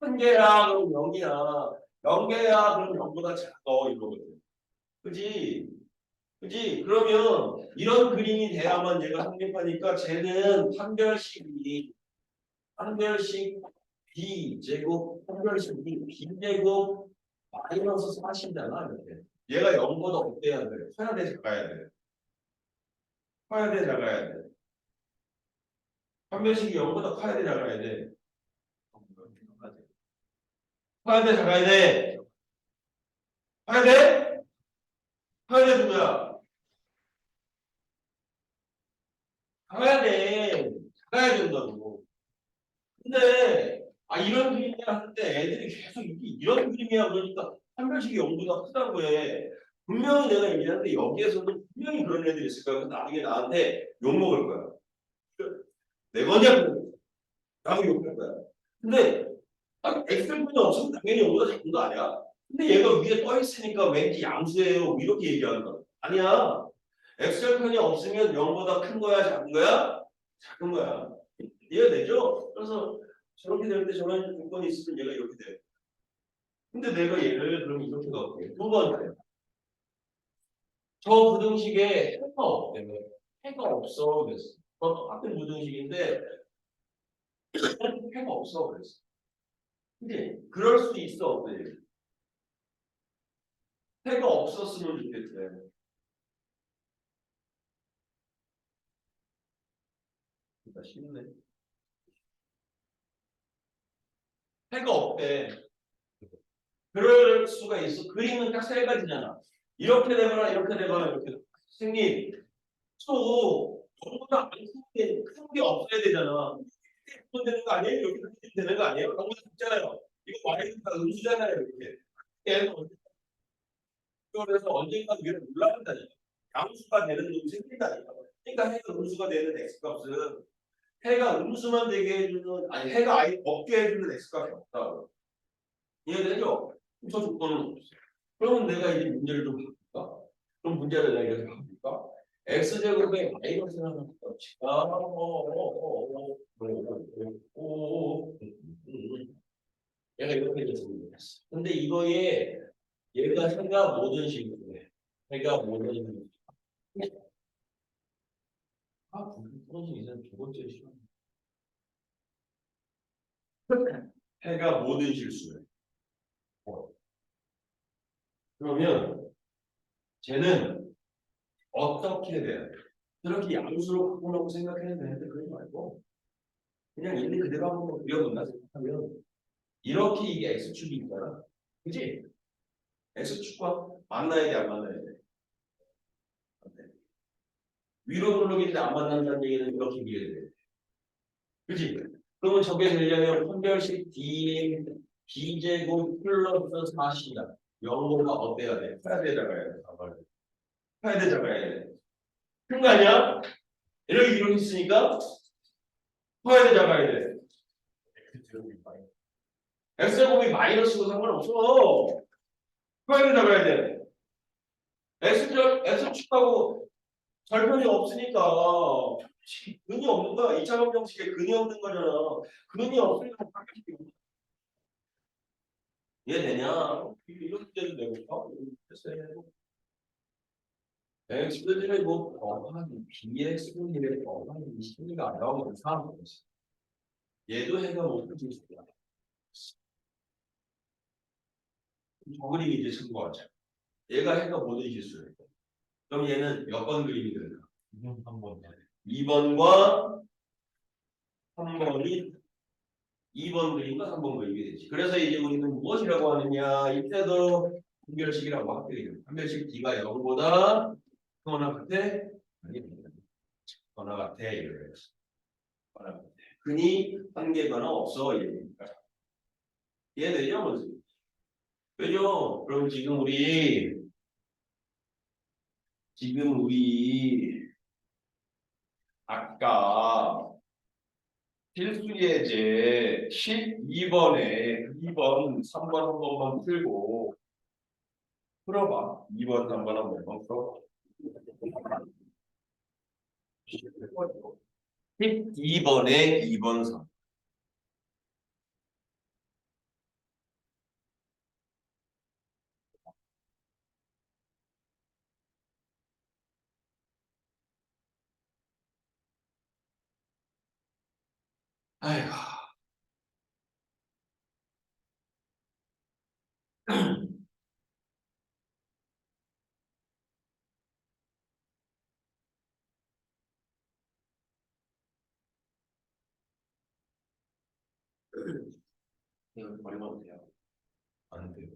1개야 그럼 0이야. 0개야 그럼 0보다 작아 이거거든. 그지? 그지? 그러면 이런 그림이 돼야만 얘가 성립하니까 쟤는 판별식 b제곱 판별식 b제곱 마이너스 4이잖아 이렇게. 얘가 0보다 어때야 돼? 커야 돼 작아야 돼? 커야 돼 작아야 돼? 판별식이 0보다 커야 돼 작아야 돼? 커야 돼 작아야 돼? 커야 돼? 커야 돼 누구야? 커야 돼. 가야 된다고. 근데 이런 그림이야 하는데 애들이 계속 이런 그림이야 그러니까 판별식의 용도가 크다고 해. 분명히 내가 얘기하는데 여기에서도 분명히 그런 애들이 있을 거야. 그래서 나중에 나한테 욕먹을 거야. 내 거냐고 라고 욕할 거야. 근데 엑셀분이 없으면 당연히 용도가 작은 거 아니야? 근데 얘가 위에 떠 있으니까 왠지 양수예요. 뭐 이렇게 얘기하는 거야. 아니야. 엑셀편이 없으면 0보다 큰 거야, 작은 거야? 작은 거야. 이해되죠? 그래서 저렇게 될 때 저런 조건이 있으면 얘가 이렇게 돼. 근데 내가 얘를 그럼 이렇게 넣을게. 두 번째. 저 부등식에 해가 없대요. 해가 없어. 그랬어. 그것도 같은 부등식인데 해가 없어. 그랬어. 근데 그럴 수 있어. 없대. 해가 없었으면 좋겠대. 그러니까 쉽네. 해가 없대. 그럴 수가 있어. 그림은 딱 세 가지잖아. 이렇게 되거나 이렇게 되거나 이렇게. 선생님, 또 전보다 큰게 없어야 되잖아. 이렇게 되는 거 아니에요? 이렇게 되는 거 아니에요? 전보다 작잖아요. 이거 Y가 음수잖아요. 이렇게. 그래서 언젠가 위로 올라간다니까. 양수가 되는 놈이 생긴다니까. 그러니까 해가 음수가 되는 x값은 해가 음수만 되게 해주는 해가 아예 없게 해주는 x값이 없다. 이해되죠? 저 조건은 없어. 그러면 내가 이제 문제를 좀 바꿀까? 그럼 문제를 내가 이렇게 바꿀까? x제곱에 마이너스를 하나 붙여치가 얘가 이렇게 됐으면 좋겠어. 근데 이거에 얘가 해가 모든 식으로 해. 해가 모든 식으로. 부러진 이상 두 번째 시간. 해가 모든 실수해. 그러면 쟤는 어떻게 돼야 돼? 그렇게 양수로 바꾸려고 생각해야 되는데 그러지 말고 그냥 있는 그대로 한번 그려본다 생각하면 이렇게 이게 x축이 있잖아. 그지? x축과 만나야 돼, 안 만나야 돼? 위로 누르기인데 안 만난다는 얘기는 이렇게 이해해야 돼. 그지? 그러면 저게 되려면 판별식 d b제곱 플러스 40이다. 영어가 어때야 돼? 파야 돼, 작아야 돼? 파야 돼, 작아야 돼? 큰 거 아니야? 이렇게 있으니까 파야 돼, 작아야 돼? x제곱이 마이너스고 상관없어. 파야 돼, 작아야 돼? x축하고 절편이 없으니까 근이 없는 거야. 2차 방정식에 근이 없는 거잖아. 근이 없으니까 이해되냐? 이런 문제도 내볼까? x들이 뭐 더한 bx분의 더한 심리가 안 나오면 이상한 거지. 얘도 해가 못 풀 수 있어. 저 그림이 이제 참고하자. 얘가 해가 모든 실수를. 그럼 얘는 몇 번 그림이 될까? 2번과 3번이 2번 그림과 3번 그림이 되지. 그래서 이제 우리는 무엇이라고 하느냐? 이때도 분별식이라고 하거든요. 분별식 D가 0보다 크거나 같아? 아니, 거나 같아. 이래요. 근이 한계거나 없어. 이러니까. 이해되죠? 뭐지? 그죠? 그럼 지금 우리 아까 필수예제 12번에 2번, 3번 한 번만 풀어봐. 2번, 3번 한 번만 풀어봐. 12번에 2번, 3번. 아이고. 이거 버리면 돼요. 안 돼요.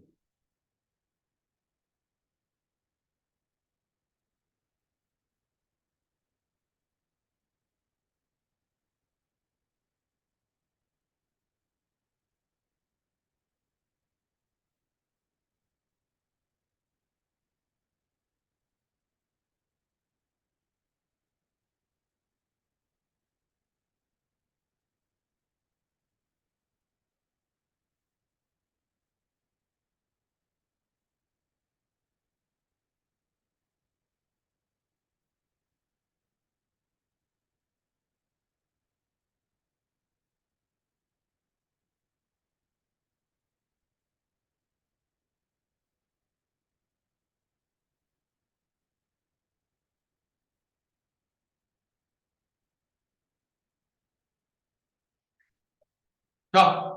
자,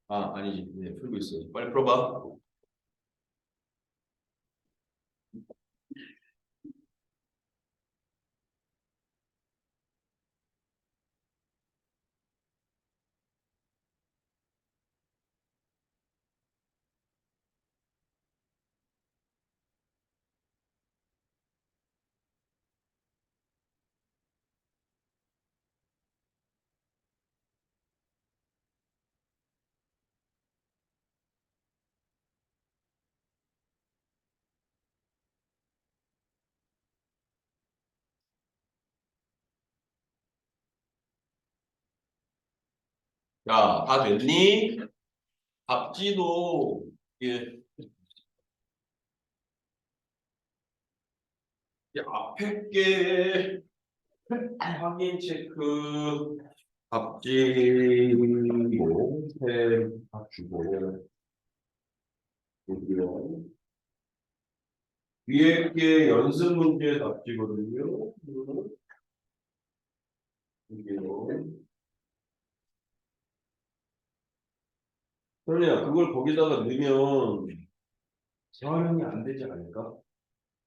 아니지. 네, 풀고 있어. 빨리 풀어봐. 야, 다 됐니? 답지도 이게 이 앞에 게 확인 체크 답지고 템 주고 여기요. 위에 게 연습 문제 답지거든요. 여기요. 그러냐, 그걸 거기다가 넣으면 재활용이 안 되지 않을까?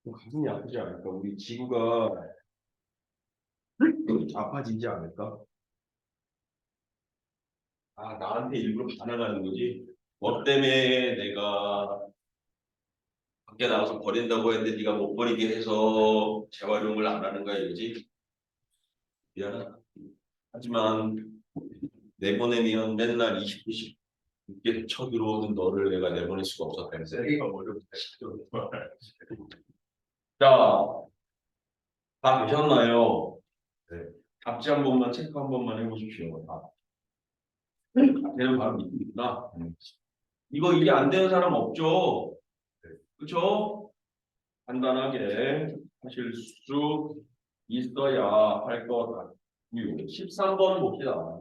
좀 가슴이 아프지 않을까? 우리 지구가 아파지지 않을까? 나한테 일부러 반항하는 거지? 뭐 때문에 내가 밖에 나가서 버린다고 했는데 네가 못 버리게 해서 재활용을 안 하는 거야 이거지? 미안하다. 하지만 내보내면 맨날 20분씩 늦게 쳐들어오는 너를 내가 내보낼 수가 없었다는 세리가 어렵다 싶죠. 자, 다 되셨나요? 네. 답지 한 번만 체크 한 번만 해보십시오. 되는 바로 밑에 있구나. 이게 안 되는 사람 없죠? 그렇죠? 간단하게 하실 수 있어야 할 것 같고요. 13번 봅시다.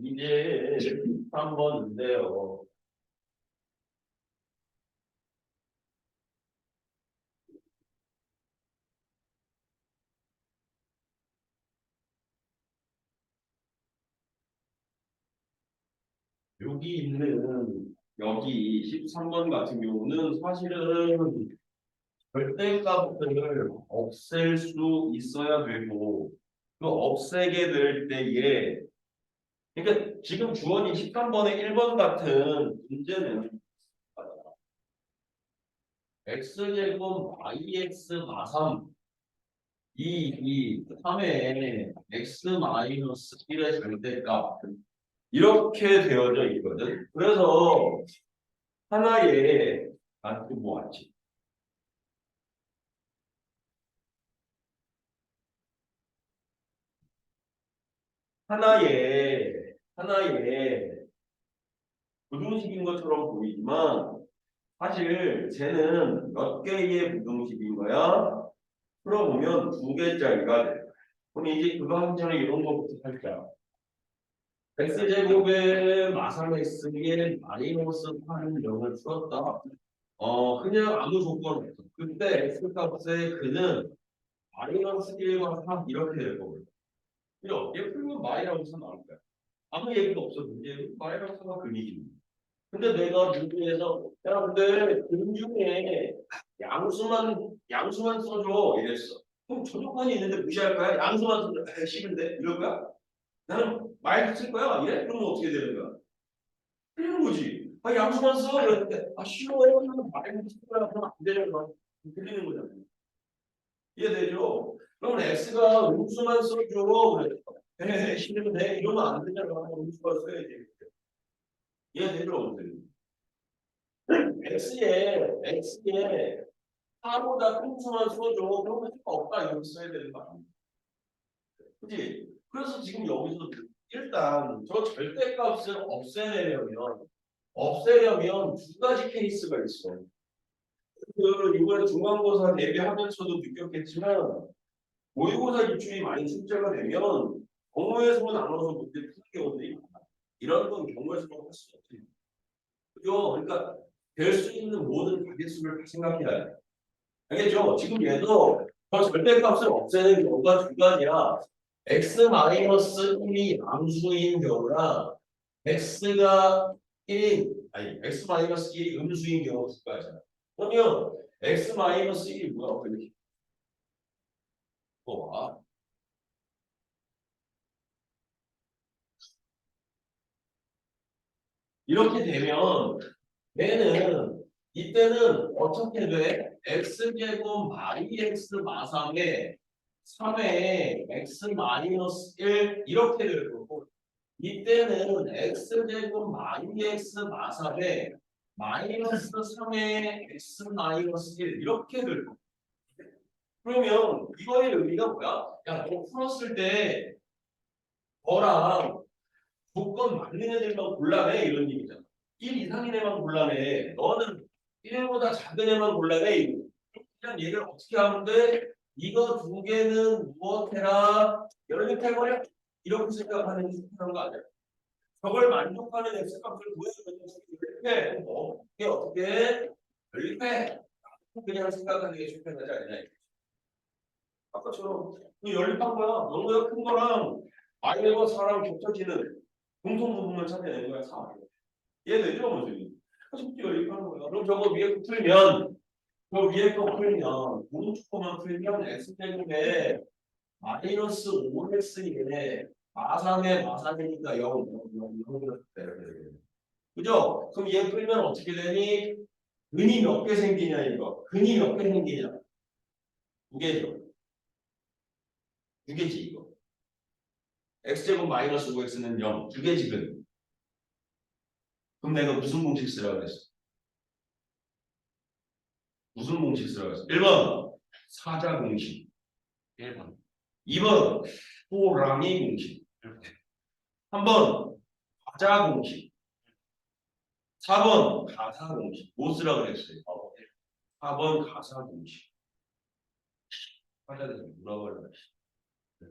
이제 13번인데요. 여기 13번 같은 경우는 사실은 절대값을 없앨 수 있어야 되고 그 없애게 될 때에 그러니까 지금 주어진 13번의 1번 같은 문제는 x제곱 yx 마삼 3의 x 마이너스 1의 절대값 이렇게 되어져 있거든. 그래서 하나의 뭐 왔지? 하나의 부등식인 것처럼 보이지만 사실 쟤는 몇 개의 부등식인 거야? 풀어보면 두 개짜리가 돼. 그럼 이제 그거 하기 전에 이런 거부터 살자. x제곱의 마삼 x의 마이너스 8은 0을 풀었다. 그냥 아무 조건 없어. 그때 x값의 그는 마이너스 1과 3 이렇게 될 거거든. 그죠? 얘 풀면 마이너스 나올 거야. 아무 얘기도 없어. 문제 마이너스가 근이지. 근데 내가 문제에서 야 근데 근 중에 양수만 써줘 이랬어. 그럼 조건이 있는데 무시할 거야? 양수만 써줘. 싫은데 이럴 거야? 나는 말 쓸 거야. 이래? 그러면 어떻게 되는 거야? 틀리는 거지. 양수만 써 그랬는데 싫어요. 말 쓸 거야. 그러면 안 되잖아. 틀리는 거잖아. 이해되죠? 그러면 x가 음수만 써줘 그랬어. 싫은데 이러면 안 되잖아. 음수가 써야지. 이해되죠? 어떻게? X에 4보다 큰 수만 써줘. 그러면 효과 없다. 이렇게 써야 되는 거 아니야? 그치? 그래서 지금 여기서 일단 저 절대값을 없애려면 두 가지 케이스가 있어. 이번에 중간고사 대비하면서도 느꼈겠지만 모의고사 기출이 많이 출제가 되면 경우의 수 나눠서 문제 푸는 경우들이 많아. 이런 건 경우의 수로 할 수 없지. 그죠? 그러니까 될 수 있는 모든 가계수를 다 생각해야 돼. 알겠죠? 지금 얘도 저 절대값을 없애는 경우가 두 가지야. x-1이 암수인 경우랑 x가 1인 아니 x-1이 음수인 경우가 두 가지잖아. 그러면 x-1이 뭐야? 이렇게 봐. 이렇게 되면 얘는 이때는 어떻게 돼? x제곱 x 마삼에 3에 x 마이너스 1 이렇게 될 거고 이때는 x제곱 x 마삼에 마이너스 3에 x 마이너스 1 이렇게 될 거고 그러면 이거의 의미가 뭐야? 야, 너 풀었을 때 너랑 조건 맞는 애들만 골라내 이런 얘기잖아. 1 이상인 애만 골라내. 너는 1보다 작은 애만 골라내. 이거. 그냥 얘를 어떻게 하면 돼? 이거 두 개는 무엇해라? 연립해버려. 이렇게 생각하는 거 아니야? 저걸 만족하는 x값을 구해주면 연립해. 이게 어떻게 연립해? 그냥 생각하는 게 실패하지 않냐? 아까처럼 그 연립한 거야. 너보다 큰 거랑 아이와 사람 겹쳐지는 공통 부분만 찾아내는 거야. 4. 얘네들은 뭐지? 쉽게 연립하는 거야. 그럼 저거 위에 거 풀면 저 위에 거 풀면 오른쪽 거만 풀면 x제곱에 마이너스 5x에 마삼에 마삼이니까 0, 0, 0, 0. 그죠? 그럼 얘 풀면 어떻게 되니? 근이 몇 개 생기냐 이거. 근이 몇 개 생기냐? 두 개죠. 두 개지 이거. x제곱 마이너스 5x는 0. 두 개지 근. 그럼 내가 무슨 공식 쓰라고 그랬어? 무슨 공식 쓰라고 했어? 1번 사자 공식. 1번. 2번 호랑이 공식. 3번 과자 공식. 4번 가사 공식. 뭐 쓰라고 그랬어요? 4번 가사 공식. 화자들이 물어보려고.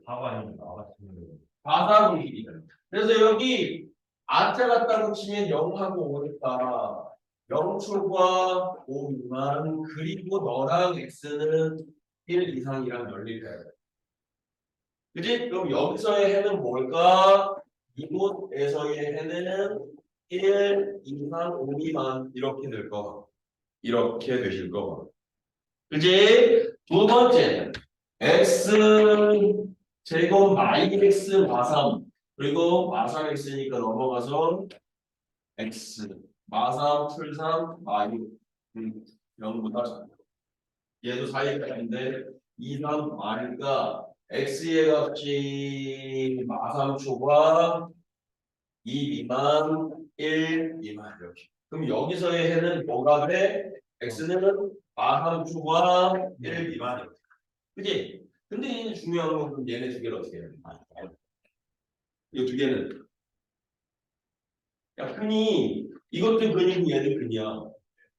4번이 나왔습니다. 가사 공식이잖아요. 그래서 여기 아자 갖다 붙이면 0하고 5니까 0초과 5 미만 그리고 너랑 x는 1 이상이랑 연립해야 돼. 그지? 그럼 여기서의 해는 뭘까? 이곳에서의 해는 1 이상 5 미만 이렇게 될 거. 이렇게 되실 거. 그지? 두 번째 x 제곱 x 마삼 그리고 마삼 x니까 넘어가서 x 마삼 풀삼 마이 0보다 작아. 얘도 사이까지인데 2, 3 마니까 x의 값이 마삼 초과 2 미만 1 미만 이렇게. 그럼 여기서의 해는 뭐가 돼? x는 마삼 초과 1 미만 이렇게. 그지? 근데 얘는 중요한 건 그럼 얘네 두 개를 어떻게 해야 돼? 이 두 개는 야 근이 이것도 근이고 얘도 근이야.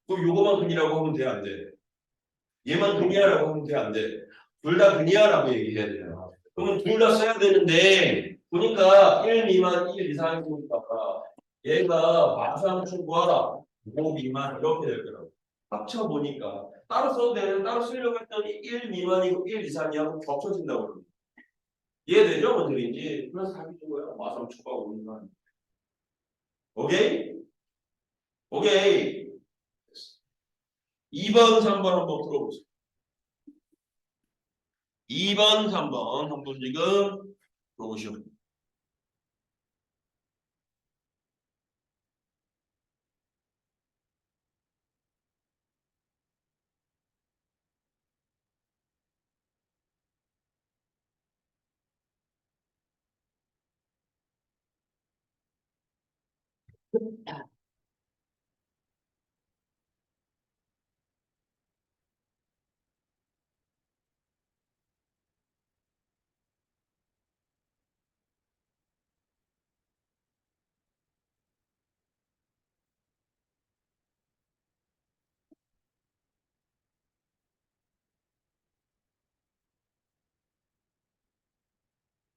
그럼 요거만 근이라고 하면 돼 안 돼? 얘만 근이야라고 하면 돼 안 돼? 둘 다 근이야라고 얘기해야 돼요. 그러면 둘 다 써야 되는데 보니까 1 미만 1 이상이니까 얘가 마상충과 5 미만 이렇게 될 거라고. 합쳐 보니까 따로 써도 되는데 따로 쓰려고 했더니 1 미만이고 1 이상이하고 겹쳐진다고 그러고. 이해되죠? 뭔 소리인지. 그래서 답이 이거야. 마상충과 5 미만. 오케이? 오케이. 2번, 3번 한번 풀어보세요. 2번, 3번 한번 지금 풀어보시오.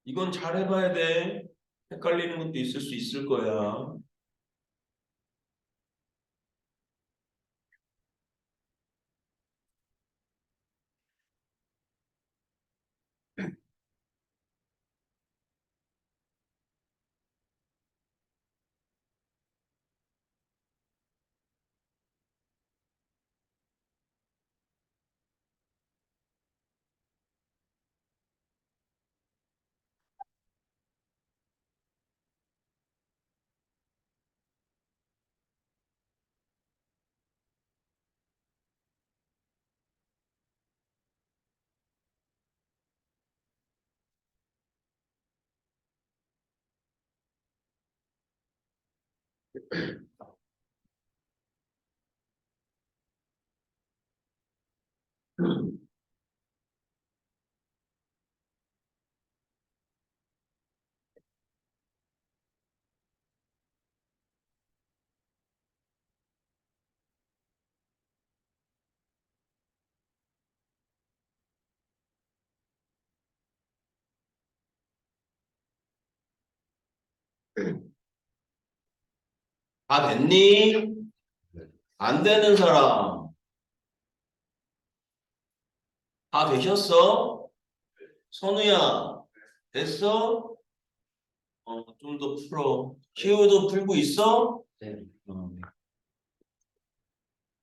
이건 잘 해봐야 돼. 헷갈리는 것도 있을 수 있을 거야. 다 됐니? 안 되는 사람 다 되셨어? 선우야 됐어? 좀 더 풀어. 시우도 풀고 있어? 네.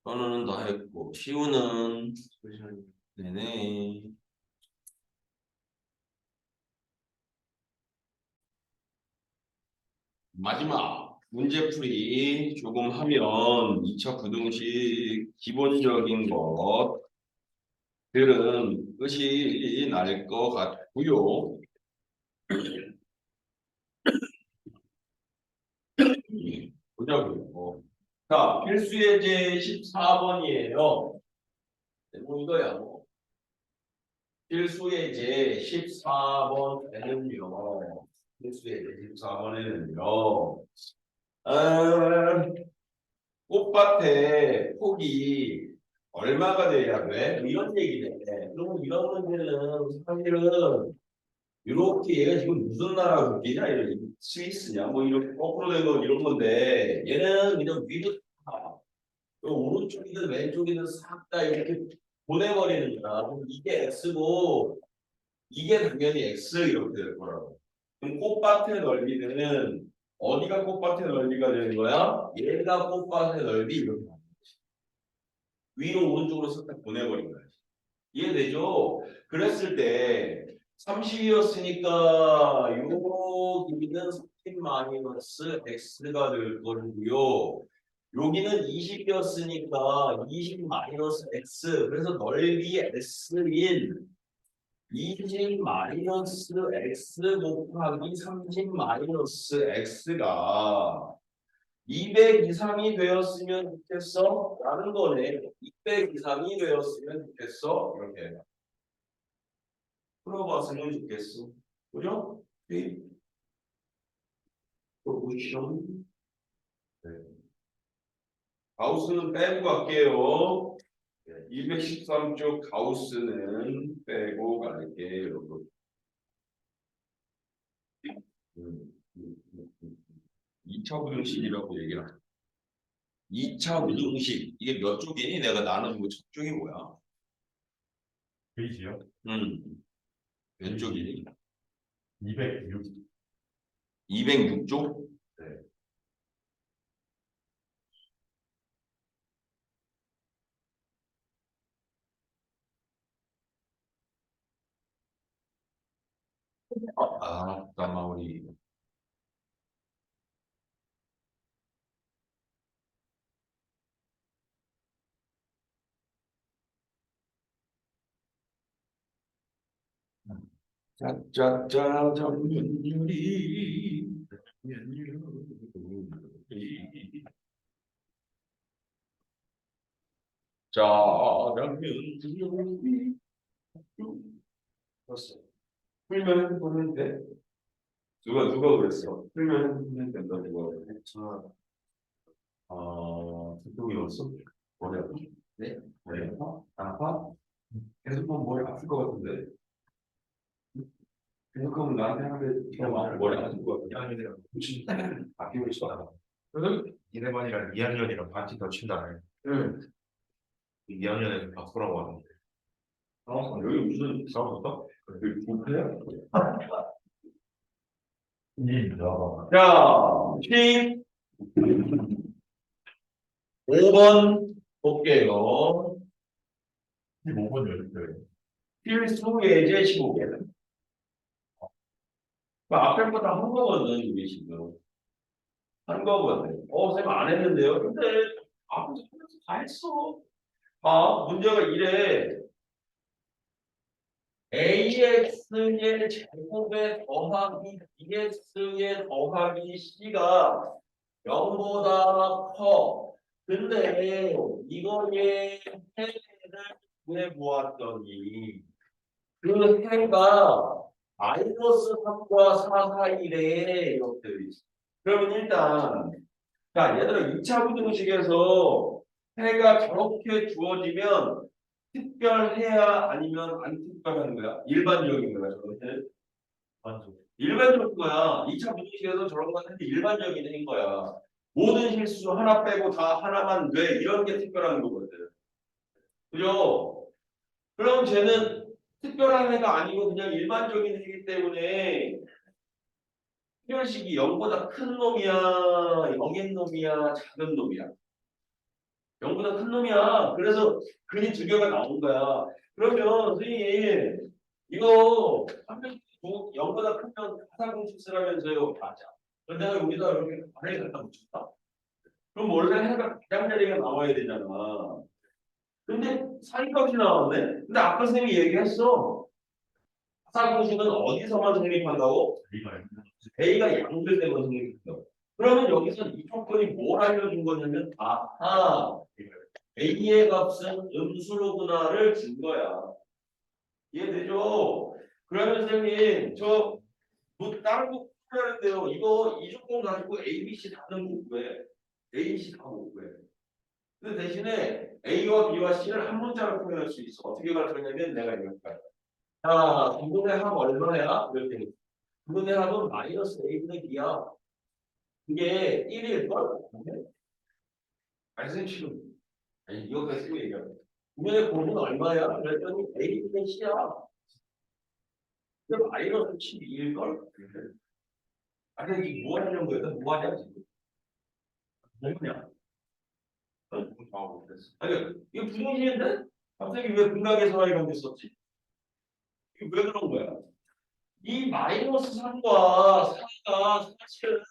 선우는 다 했고 시우는 잠시만요. 네네. 마지막 문제풀이 조금 하면 2차 부등식 기본적인 것들은 끝이 날 것 같고요. 보자고요. 자, 필수예제 14번이에요. 뭐 이거야 뭐. 필수예제 14번에는요. 필수예제 14번에는요. 꽃밭의 폭이 얼마가 돼야 돼? 이런 얘기네. 그러면 이런 문제는 사실은 이렇게 얘가 지금 무슨 나라 국기냐? 이런 스위스냐? 뭐 이렇게 거꾸로 된 거 이런 건데 얘는 그냥 위로 다 오른쪽이든 왼쪽이든 싹 다 이렇게 보내버리는 거야. 그럼 이게 x고 이게 당연히 x 이렇게 될 거라고. 그럼 꽃밭의 넓이는 어디가 꽃밭의 넓이가 되는 거야? 얘가 꽃밭의 넓이 이렇게. 위로 오른쪽으로 살짝 보내버린 거야. 이해되죠? 그랬을 때 30이었으니까 요 길이는 30 마이너스 x가 될 거고요. 여기는 20이었으니까 20 마이너스 x. 그래서 넓이 s인 20 마이너스 x 곱하기 30 마이너스 x가 200 이상이 되었으면 좋겠어? 라는 거네. 200 이상이 되었으면 좋겠어? 이렇게 풀어봤으면 좋겠어. 그죠? 네. 포지션. 네. 가우스는 빼고 갈게요. 213쪽 가우스는 빼고 갈게요. 2차 부등식이라고 얘기를 하죠. 2차 부등식 이게 몇 쪽이니? 내가 나눈 거첫 쪽이 뭐야? 페이지요? 몇 쪽이니? 206. 206쪽? 네. 잠깐만 우리 짜짜짜 전문유리 짜장면 유리 됐어. 풀면 보면 돼. 누가 그랬어? 풀면 보면 된다 누가 그랬어? 두통이 왔어? 머리 아파? 네? 머리 아파? 안 아파? 계속 보면 머리 아플 것 같은데. 계속 나한테 하는데 머리 아플 것 같아. 2학년이랑 혹시 아끼고 있어? 니네 반이랑 2학년이랑 반씩 더 친다네. 응. 2학년에서 바꾸라고 하는데. 여기 무슨 싸웠어? 여기 부패야? 자, 15번 볼게요. 15번 열어요. 필수 예제 15개. 앞에 거 다 한 거거든, 이게 지금. 한 거거든. 쌤 안 했는데요? 근데, 앞에서 하면서 다 했어. 문제가 이래. AX의 제곱에 더하기 BX의 더하기 C가 0보다 커. 근데 이거의 해를 구해보았더니 그 해가 마이너스 3과 4 사이래 이렇게 돼 있어. 그러면 일단 자 얘들아 2차 부등식에서 해가 저렇게 주어지면 특별해야 아니면 안 특별한 거야? 일반적인 거야 저렇게? 맞죠. 일반적인 거야. 2차 부등식에서 저런 거 하는데 일반적인 해인 거야. 모든 실수 하나 빼고 다 하나만 돼. 이런 게 특별한 거거든. 그죠? 그럼 쟤는 특별한 애가 아니고 그냥 일반적인 애이기 때문에 특별식이 0보다 큰 놈이야, 0인 놈이야, 작은 놈이야. 0보다 큰 놈이야. 그래서 근이 두 개가 나온 거야. 그러면 선생님 이거 한 명씩 0보다 크면 가사공식 쓰라면서요. 맞아. 그런데 여기다 이렇게 아래에 갖다 붙였다. 그럼 원래 해가 가장자리가 나와야 되잖아. 근데 사이값이 나왔네. 근데 아까 선생님이 얘기했어. 가사공식은 어디서만 성립한다고? 리발. A가 양들되면 성립한다고. 그러면 여기서 이 조건이 뭘 알려준 거냐면 아하 A의 값은 음수로구나를 준 거야. 이해되죠? 그러면 선생님 뭐 다른 거 풀어야는데요. 이거 이 조건 가지고 A, B, C 다는 못 구해. A, B, C 다 못 구해. 근데 대신에 A와 B와 C를 한 문자로 표현할 수 있어. 어떻게 가르쳤냐면 내가 이렇게 가르쳐. 자, 분분의 합 얼마야? 이렇게. 분분의 합은 마이너스 A분의 B야. 그게 1일걸? 아니, 선생님 지금 아니 이거까지 쓰고 얘기하면 분분의 곱은 얼마야? 그랬더니 A분의 C야. 근데 마이너스 12일걸? 아니 이게 뭐 하려는 거야? 뭐 하냐 지금? 뭐냐? 아니 이거 부정식인데? 갑자기 왜 분각에서 이런 게 썼지? 이게 왜 그런 거야? 이 마이너스 3과 4가 사실은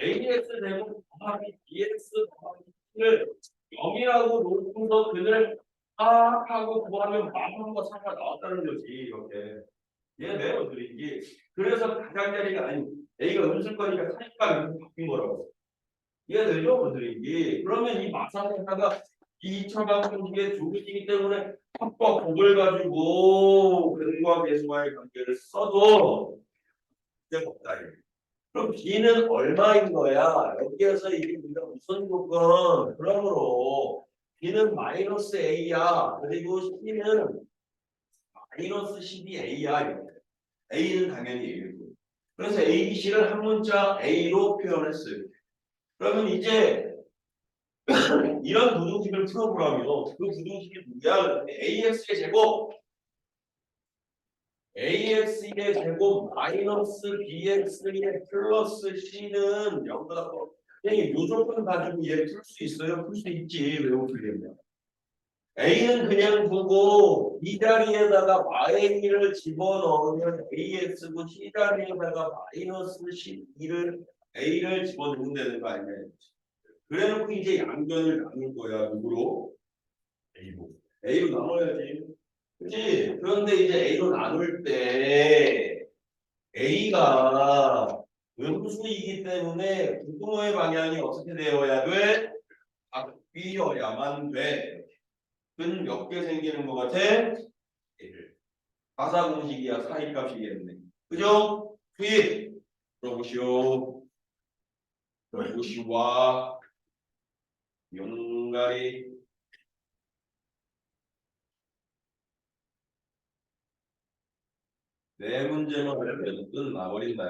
AX 제곱 더하기 BX 더하기 를 0이라고 놓고서 그를 하고 구하면 마음과 차가 나왔다는 거지 이렇게 얘네요 이게 그래서 가장자리가 아니 A가 음수일 거니까 사니까 이렇게 바뀐 거라고 이해되죠? 분들이 그러면 이 마사회사가 이 처방식의 조기이기 때문에 합과 곱을 가지고 근과 계수와의 관계를 써도 문제가 없다. 그럼 B는 얼마인 거야? 여기에서 이게 우리가 무슨 조건? 그러므로 B는 마이너스 A야. 그리고 C는 마이너스 12A야. 이렇게. A는 당연히 A고. 그래서 A, B, C를 한 문자 A로 표현했어요. 그러면 이제 이런 부등식을 풀어보라면 그 부등식이 뭐야? AX의 제곱 AX의 제곱 마이너스 BX의 플러스 C는 0보다 커. 이 조건 가지고 얘 풀 수 있어요? 풀 수 있지. 왜 못 풀겠냐? A는 그냥 두고 이 자리에다가 마이너스를 집어넣으면 AX고 C 자리에다가 마이너스 12를 A를 집어넣으면 되는 거 아니냐? 그래놓고 이제 양변을 나눌 거야. 누구로? A로. A로 나눠야지. 그치? 그런데 이제 A로 나눌 때 A가 음수이기 때문에 부등호의 방향이 어떻게 되어야 돼? 바뀌어야만 돼. 근 몇 개 생기는 것 같아? A를. 가사공식이야. 사이값이겠네. 그죠? 수입. 들어보시오. 들어보시와. 용가리. 네 문제만 하면 끝나버린다.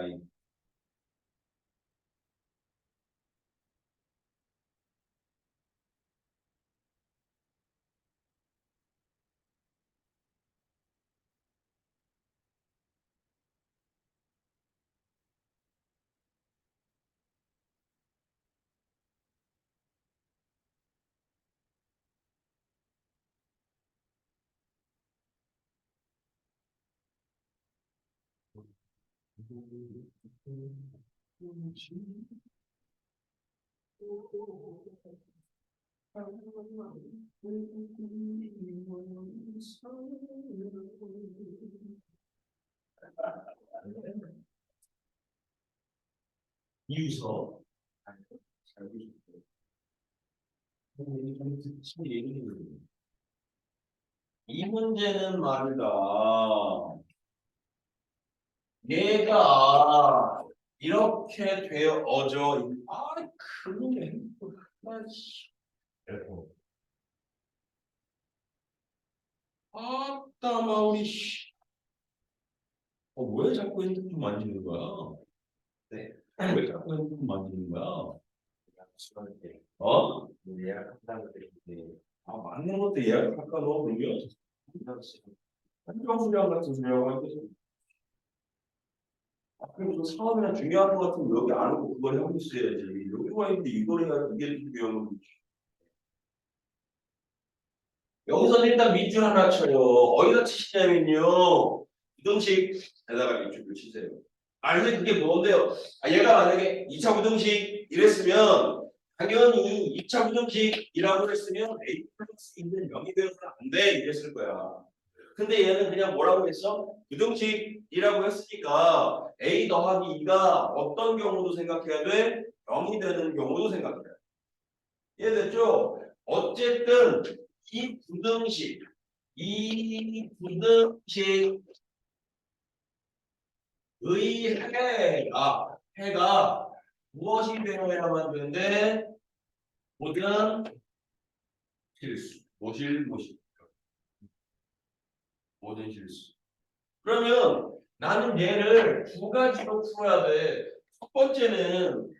이유서 이 문제는 말이다. 얘가 이렇게 되어져. 그러네. 아따 마우리 씨. 왜 자꾸 핸드폰 만지는 거야? 네. 왜 자꾸 핸드폰 만지는 거야? 수강때 어? 예약한다고 드리는데 맞는 것도 예약할까 너 그러면? 한정수량 같은 수량을 하고 그럼 저 사업이나 중요한 거 같으면 여기 안 오고 그걸 하고 있어야지. 여기 와 있는데 이걸 해야 이게 중요한 거지. 여기서 일단 밑줄 하나 쳐요. 어디다 치시냐면요. 부등식에다가 밑줄을 치세요. 선생님 그게 뭔데요? 얘가 만약에 2차 부등식 이랬으면 당연히 2차 부등식이라고 했으면 A 플러스 있는 0이 되어서는 안 돼 이랬을 거야. 근데 얘는 그냥 뭐라고 했어? 부등식이라고 했으니까 A 더하기 2가 어떤 경우도 생각해야 돼? 0이 되는 경우도 생각해야 돼. 이해됐죠? 어쨌든 이 부등식의 해가 무엇이 되어야만 되는데 모든 실수, 모든 실수. 그러면 나는 얘를 두 가지로 풀어야 돼. 첫 번째는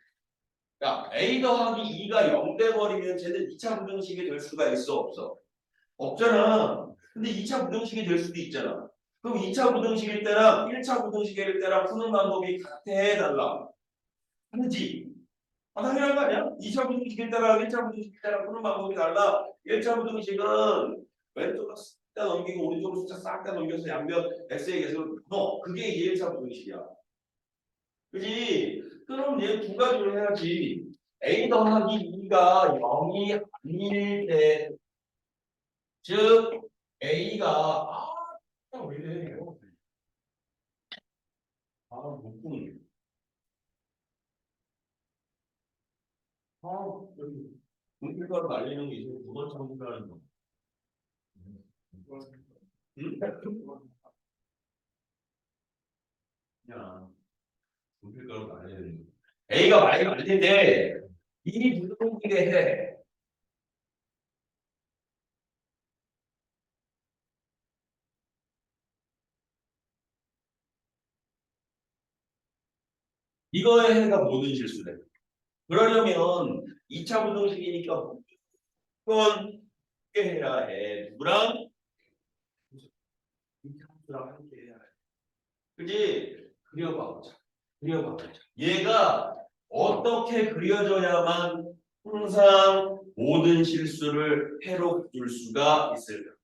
야, A 더하기 2가 0 돼버리면 쟤는 2차 부등식이 될 수가 있어 없어? 없잖아. 근데 2차 부등식이 될 수도 있잖아. 그럼 2차 부등식일 때랑 1차 부등식일 때랑 푸는 방법이 같아 달라. 하지? 당연한 거 아니야? 2차 부등식일 때랑 1차 부등식일 때랑 푸는 방법이 달라. 1차 부등식은 왼쪽으로 싹 다 넘기고 오른쪽으로 숫자 싹 다 넘겨서 양변 x의 개수를 넣어. 그게 1차 부등식이야. 그지? 그럼 얘 두 가지로 해야지. a 더하기 2가 0이 아닐 때, 즉 a가 왜 이래? 못 보네. 여기 분필가루 날리는 게 이제 두 번째 분필가루는 거. 응? 그냥 분필가루 날리는 거. A가 많이 날리는데 이 부등식에 해. 이거에 해가 모든 실수래. 그러려면 2차 부등식이니까 무조건 함께 해야 해. 누구랑? 2차 함수랑 함께 해야 해. 그지? 그려봐. 얘가 어떻게 그려져야만 항상 모든 실수를 해로 줄 수가 있을까?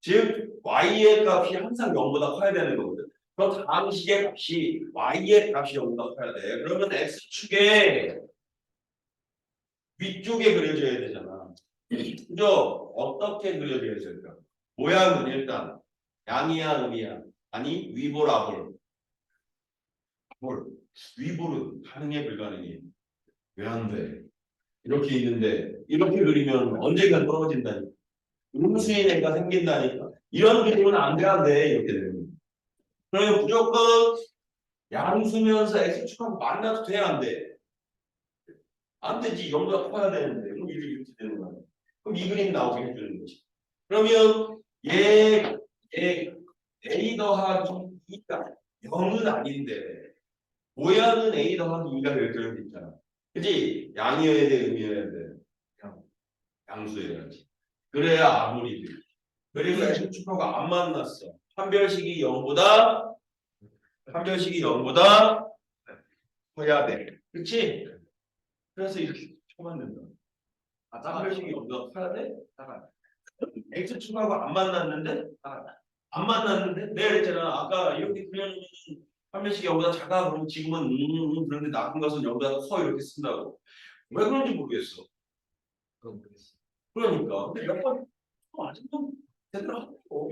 즉 y의 값이 항상 0보다 커야 되는 거거든. 그럼 당식의 값이 y의 값이 0보다 커야 돼. 그러면 x축의 위쪽에 그려져야 되잖아. 그죠? 어떻게 그려져야 될까? 모양은 일단 양이야 음이야. 아니 위볼 아볼. 볼. 위볼은 가능해 불가능해? 왜 안 돼? 이렇게 있는데 이렇게 그리면 언젠가 떨어진다니까. 음수인 애가 생긴다니까. 이런 그림은 안 돼, 안 돼. 이렇게 되면. 그러면 무조건 양수면서 x축하고 만나도 돼, 안 돼? 안 되지. 0보다 커야 되는데. 그럼 이렇게 되는 거야. 그럼 이 그림 나오게 해주는 거지. 그러면 얘 a 더하기 2가 0은 아닌데 모양은 a 더하기 2가 결정돼 있잖아. 그지? 양이어야 돼, 음이어야 돼. 양수여야지. 그래야 아무리 돼. 그리고 x축하고 안 만났어. 판별식이 0보다 커야 돼. 그치? 그래서 이렇게 쳐만 된다. 판별식이 0보다 커야 돼? x축하고 안 만났는데? 안 만났는데? 내가 그랬잖아. 아까 이렇게 그려놓으면 판별식이 0보다 작아. 그러면 지금은 그런데 나쁜 것은 0보다 커 이렇게 쓴다고. 왜 그런지 모르겠어. 그러니까. 근데 몇번 맞으면 제대로 하고.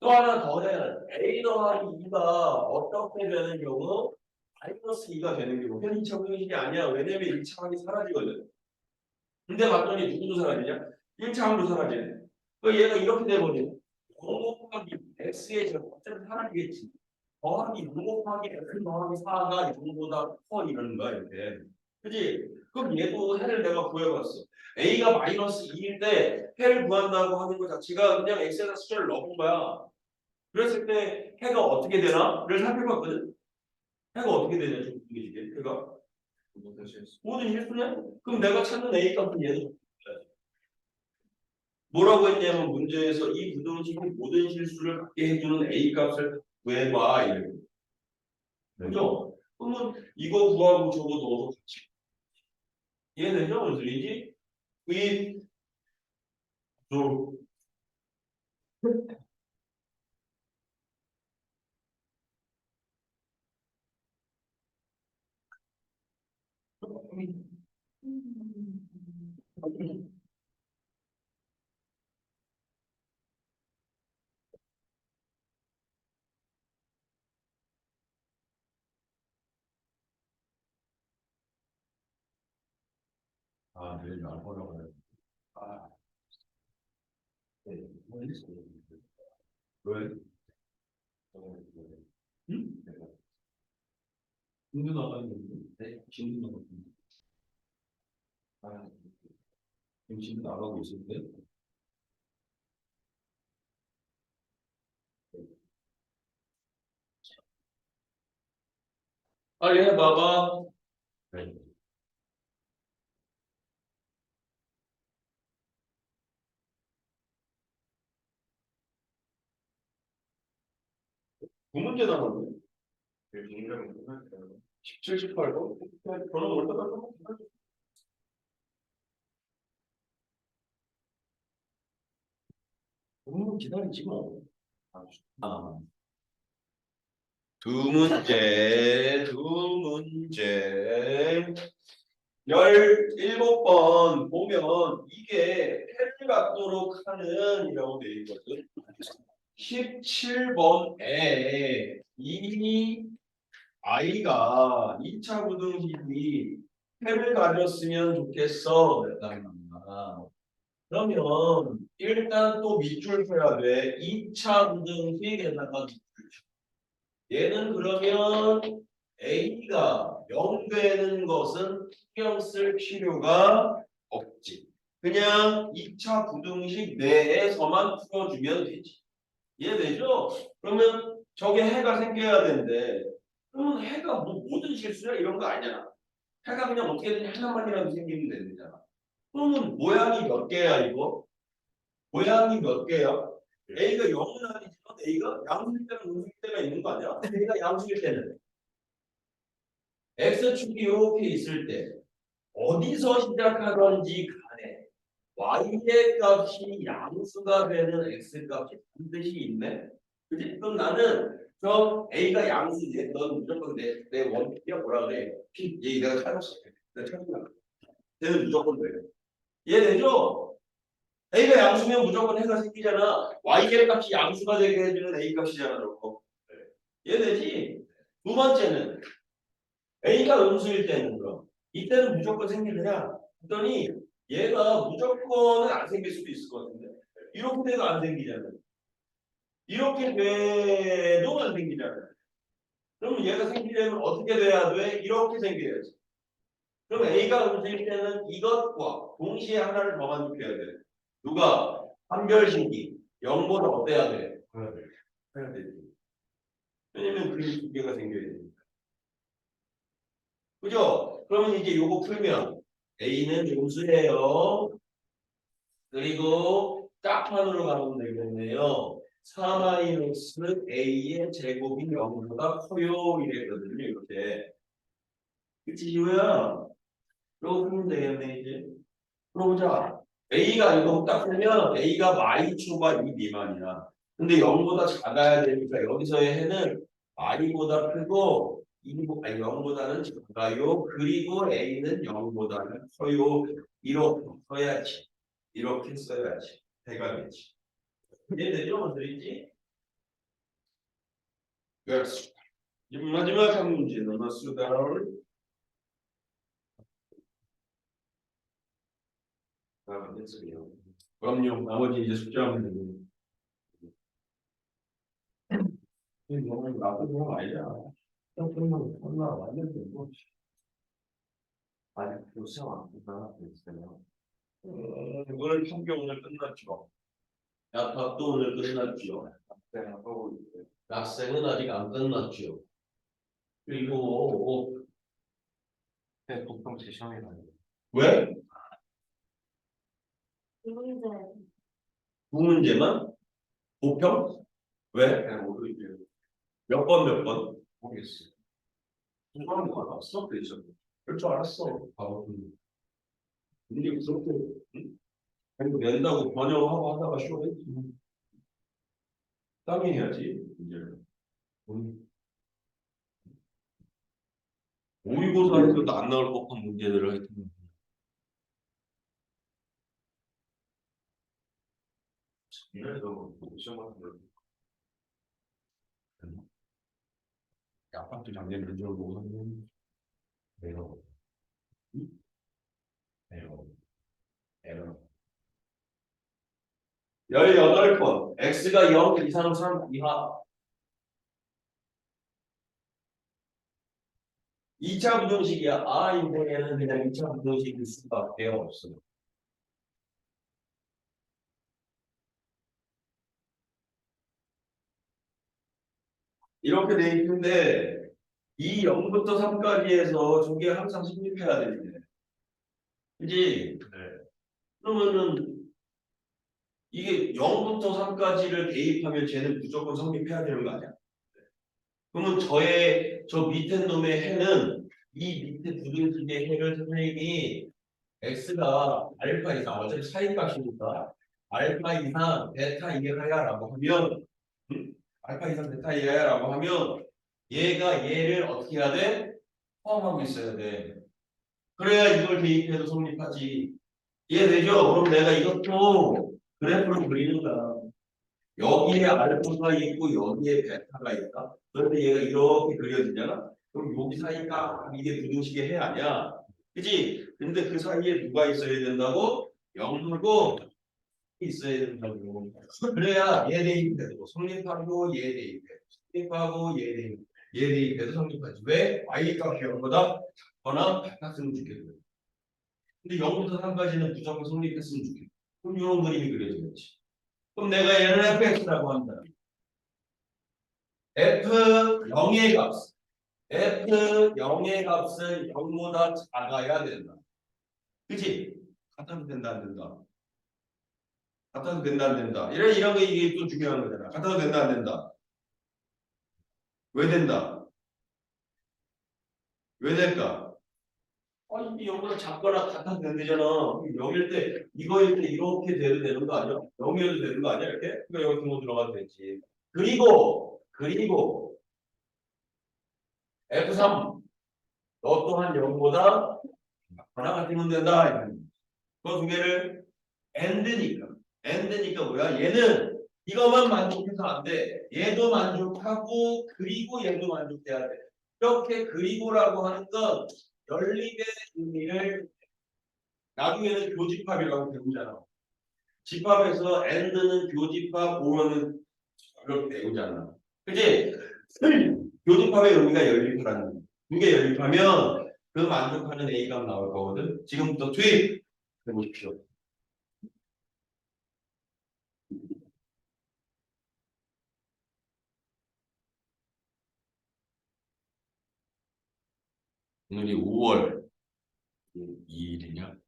또 하나 더는 A 더하기 2가 어떻게 되는 경우 마이너스 2가 되는 경우 현 2차 공식이 아니야. 왜냐면 1차 항이 사라지거든. 근데 봤더니 누구도 사라지냐? 1차 항도 사라지네. 그 얘가 이렇게 돼버리네. 0 곱하기 x의 제곱 어차피 사라지겠지. 더하기 0 곱하기 x 더하기 4가 0보다 커 이러는 거야 이렇게. 그지? 그럼 얘도 해를 내가 구해봤어. a가 마이너스 2일 때 해를 구한다고 하는 것 자체가 그냥 x에다 숫자를 넣은 거야. 그랬을 때 해가 어떻게 되나?를 살펴봤거든. 해가 어떻게 되냐 지금 이게 해가 모든 실수냐? 그럼 내가 찾는 a 값은 얘는 뭐라고 했냐면 문제에서 이 부등식이 모든 실수를 갖게 해주는 a 값을 구해봐 이래. 그죠? 그러면 이거 구하고 저거 넣어서 같이 이해되죠? 무슨 소리지? 이 저, 아, 내일 안 보려고 그래. 아, 네. 뭐 했어? 왜? 응? 진도 나갔는데? 네, 진도 나갔는데. 아, 지금 진도 나가고 있을 때? 빨리 해봐봐. 네. 두 문제 남았네. 17, 18번? 저는 원래 조금 기다리지 뭐. 아, 두 문제. 17번 보면 이게 해를 갖도록 하는 이라고 되어 있거든. 17번에 이 아이가 2차 부등식이 해를 가졌으면 좋겠어. 그랬단 말이야. 그러면 일단 또 밑줄 쳐야 돼. 2차 부등식에다가 밑줄 쳐. 얘는 그러면 A가 0 되는 것은 신경 쓸 필요가 없지. 그냥 2차 부등식 내에서만 풀어주면 되지. 이해되죠? 그러면 저게 해가 생겨야 되는데 그러면 해가 뭐 모든 실수야 이런 거 아니야. 해가 그냥 어떻게든 하나만이라도 생기면 되잖아. 그러면 모양이 몇 개야 이거? 모양이 몇 개야? A가 0은 아니지만 A가 양수일 때는 음수일 때가 있는 거 아니야? A가 양수일 때는 X축이 이렇게 있을 때 어디서 시작하던지 간에 Y의 값이 양수가 되는 X 값이 반드시 있네. 그치? 그럼 나는 저 A가 양수지. 넌 무조건 내 원칙이야 뭐라 그래. 얘 내가 찾았어. 내가 찾았나? 얘는 무조건 돼. 이해되죠? A가 양수면 무조건 해가 생기잖아. Y의 값이 양수가 되게 해주는 A 값이잖아. 저거. 이해되지? 두 번째는 A가 음수일 때는 그럼 이때는 무조건 생기느냐? 했더니 얘가 무조건은 안 생길 수도 있을 것 같은데 이렇게 돼도 안 생기잖아요. 이렇게 돼도 안 생기잖아요. 그러면 얘가 생기려면 어떻게 돼야 돼? 이렇게 생겨야지. 그럼 A가 음수일 때는 이것과 동시에 하나를 더 만족해야 돼. 누가? 판별식이 0보다 어때야 돼? 해야 되지. 왜냐면 그림이 두 개가 생겨야 되니까. 그죠? 그러면 이제 요거 풀면 A는 음수예요. 그리고 짝판으로 가면 되겠네요. 4-A의 제곱이 0보다 커요 이랬거든요. 이렇게. 그치 이거야. 이거 풀면 되겠네 이제. 그러보자. A가 이거 딱 보면 A가 마이초가 이 미만이야. 근데 0보다 작아야 되니까 여기서의 해는 마이보다 크고 아니 0보다는 작아요. 그리고 A는 0보다는 커요. 이렇게 써야지. 이렇게 써야지. 해가 되지. 이해되죠? 뭔 소리지? 그렇습니다. 마지막 한 문제 남았습니다. 아, 됐어요. 그럼요. 나머지 이제 숙제하면 되고. 이거는 나쁜 거 아니야. 조금만 혼나 완전 되고. 아니 또 시험 안 끝나 있어요. 오늘 판교 오늘 끝났죠. 야탑도 오늘 끝났죠. 그냥 하고 있어요. 낙생은 아직 안 끝났죠. 그리고 근데 보통 제 시험이 아니에요. 왜? 문제 두 문제만? 보평? 왜? 그냥 모두 이제 몇 번 몇 번? 모르겠어요. 중간에 뭐 수업도 있었고. 그럴 줄 알았어. 바로. 근데 그렇게 응? 그리고 낸다고 번역하고 하다가 쇼했지. 땀이 해야지 이제. 모의고사에서도 안 나올 법한 문제들을 하여튼. 이래도 시험 같은 걸 아파트 작년 면접을 보고 하면 내려 내려 내려 18번 x가 0 이상 3 이하 2차 부등식이야. 아, 이번에는 그냥 2차 부등식일 수밖에 없어. 이렇게 돼 있는데 이 0부터 3까지에서 저게 항상 성립해야 되는데. 그지? 네. 그러면은 이게 0부터 3까지를 대입하면 쟤는 무조건 성립해야 되는 거 아니야? 그러면 저 밑에 놈의 해는 이 밑에 부등식의 해를 선생님이 x가 알파 이상 어차피 차이값이니까 알파 이상 베타 이하야라고 하면 알파 이상 베타 이하야라고 하면 얘가 얘를 어떻게 해야 돼? 포함하고 있어야 돼. 그래야 이걸 대입해도 성립하지. 이해되죠? 그럼 내가 이것도 그래프로 그리는 거야. 여기에 알파가 있고 여기에 베타가 있다. 그런데 얘가 이렇게 그려지잖아. 그럼 여기 사이가 이게 부등식의 해 아니야? 그지? 근데 그 사이에 누가 있어야 된다고? 0하고 있어야 된다고. 그래야 얘 대입해도 성립하고 얘 대입해도 성립하고 얘 대입해도 성립하지. 왜? y 값이 0보다 작거나 같았으면 좋겠어. 근데 0부터 3까지는 무조건 성립했으면 좋겠어. 그럼 이런 그림이 그려지겠지. 그럼 내가 얘를 fx라고 한다. f0의 값. f0의 값은 0보다 작아야 된다. 그치? 같아도 된다, 안 된다. 같아도 된다, 안 된다. 이런 게 이게 또 중요한 거잖아. 같아도 된다, 안 된다. 왜 된다? 왜 될까? 이게 0보다 작거나 같아도 된다잖아. 0일 때, 이거일 때 이렇게 돼도 되는 거 아니야? 0이어도 되는 거 아니야? 이렇게? 그러니까 여기 등호 들어가도 되지. 그리고 F3 너 또한 0보다 하나 같으면 된다. 그 두 개를 and니까 뭐야? 얘는 이것만 만족해서 안 돼. 얘도 만족하고 그리고 얘도 만족돼야 돼. 이렇게 그리고라고 하는 건 연립의 의미를 나중에는 교집합이라고 배우잖아. 집합에서 and는 교집합, or는 이렇게 배우잖아. 그치? 교집합의 의미가 연립하라는 거야. 두 개 연립하면 그 만족하는 A가 나올 거거든. 지금부터 투입 해보십시오. 오늘이 5월 2일이냐?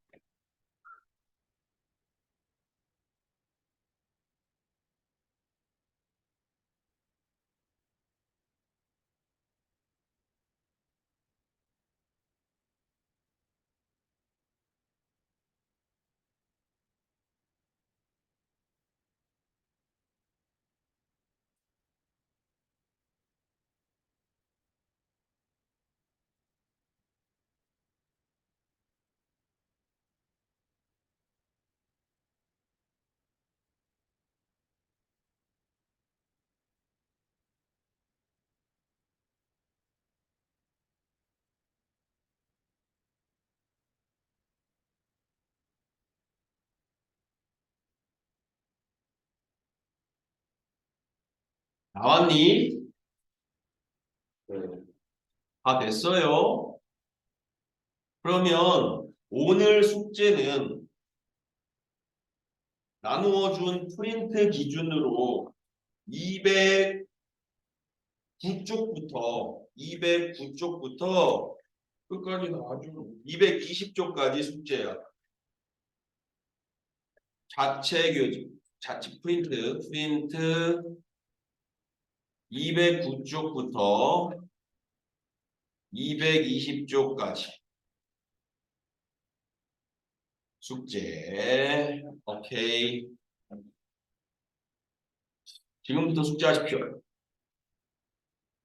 나왔니? 네. 다 됐어요. 그러면 오늘 숙제는 나누어준 프린트 기준으로 209쪽부터 끝까지 나와주고 220쪽까지 숙제야. 자체 프린트 209쪽부터 220쪽까지 숙제. 오케이. 지금부터 숙제하십시오.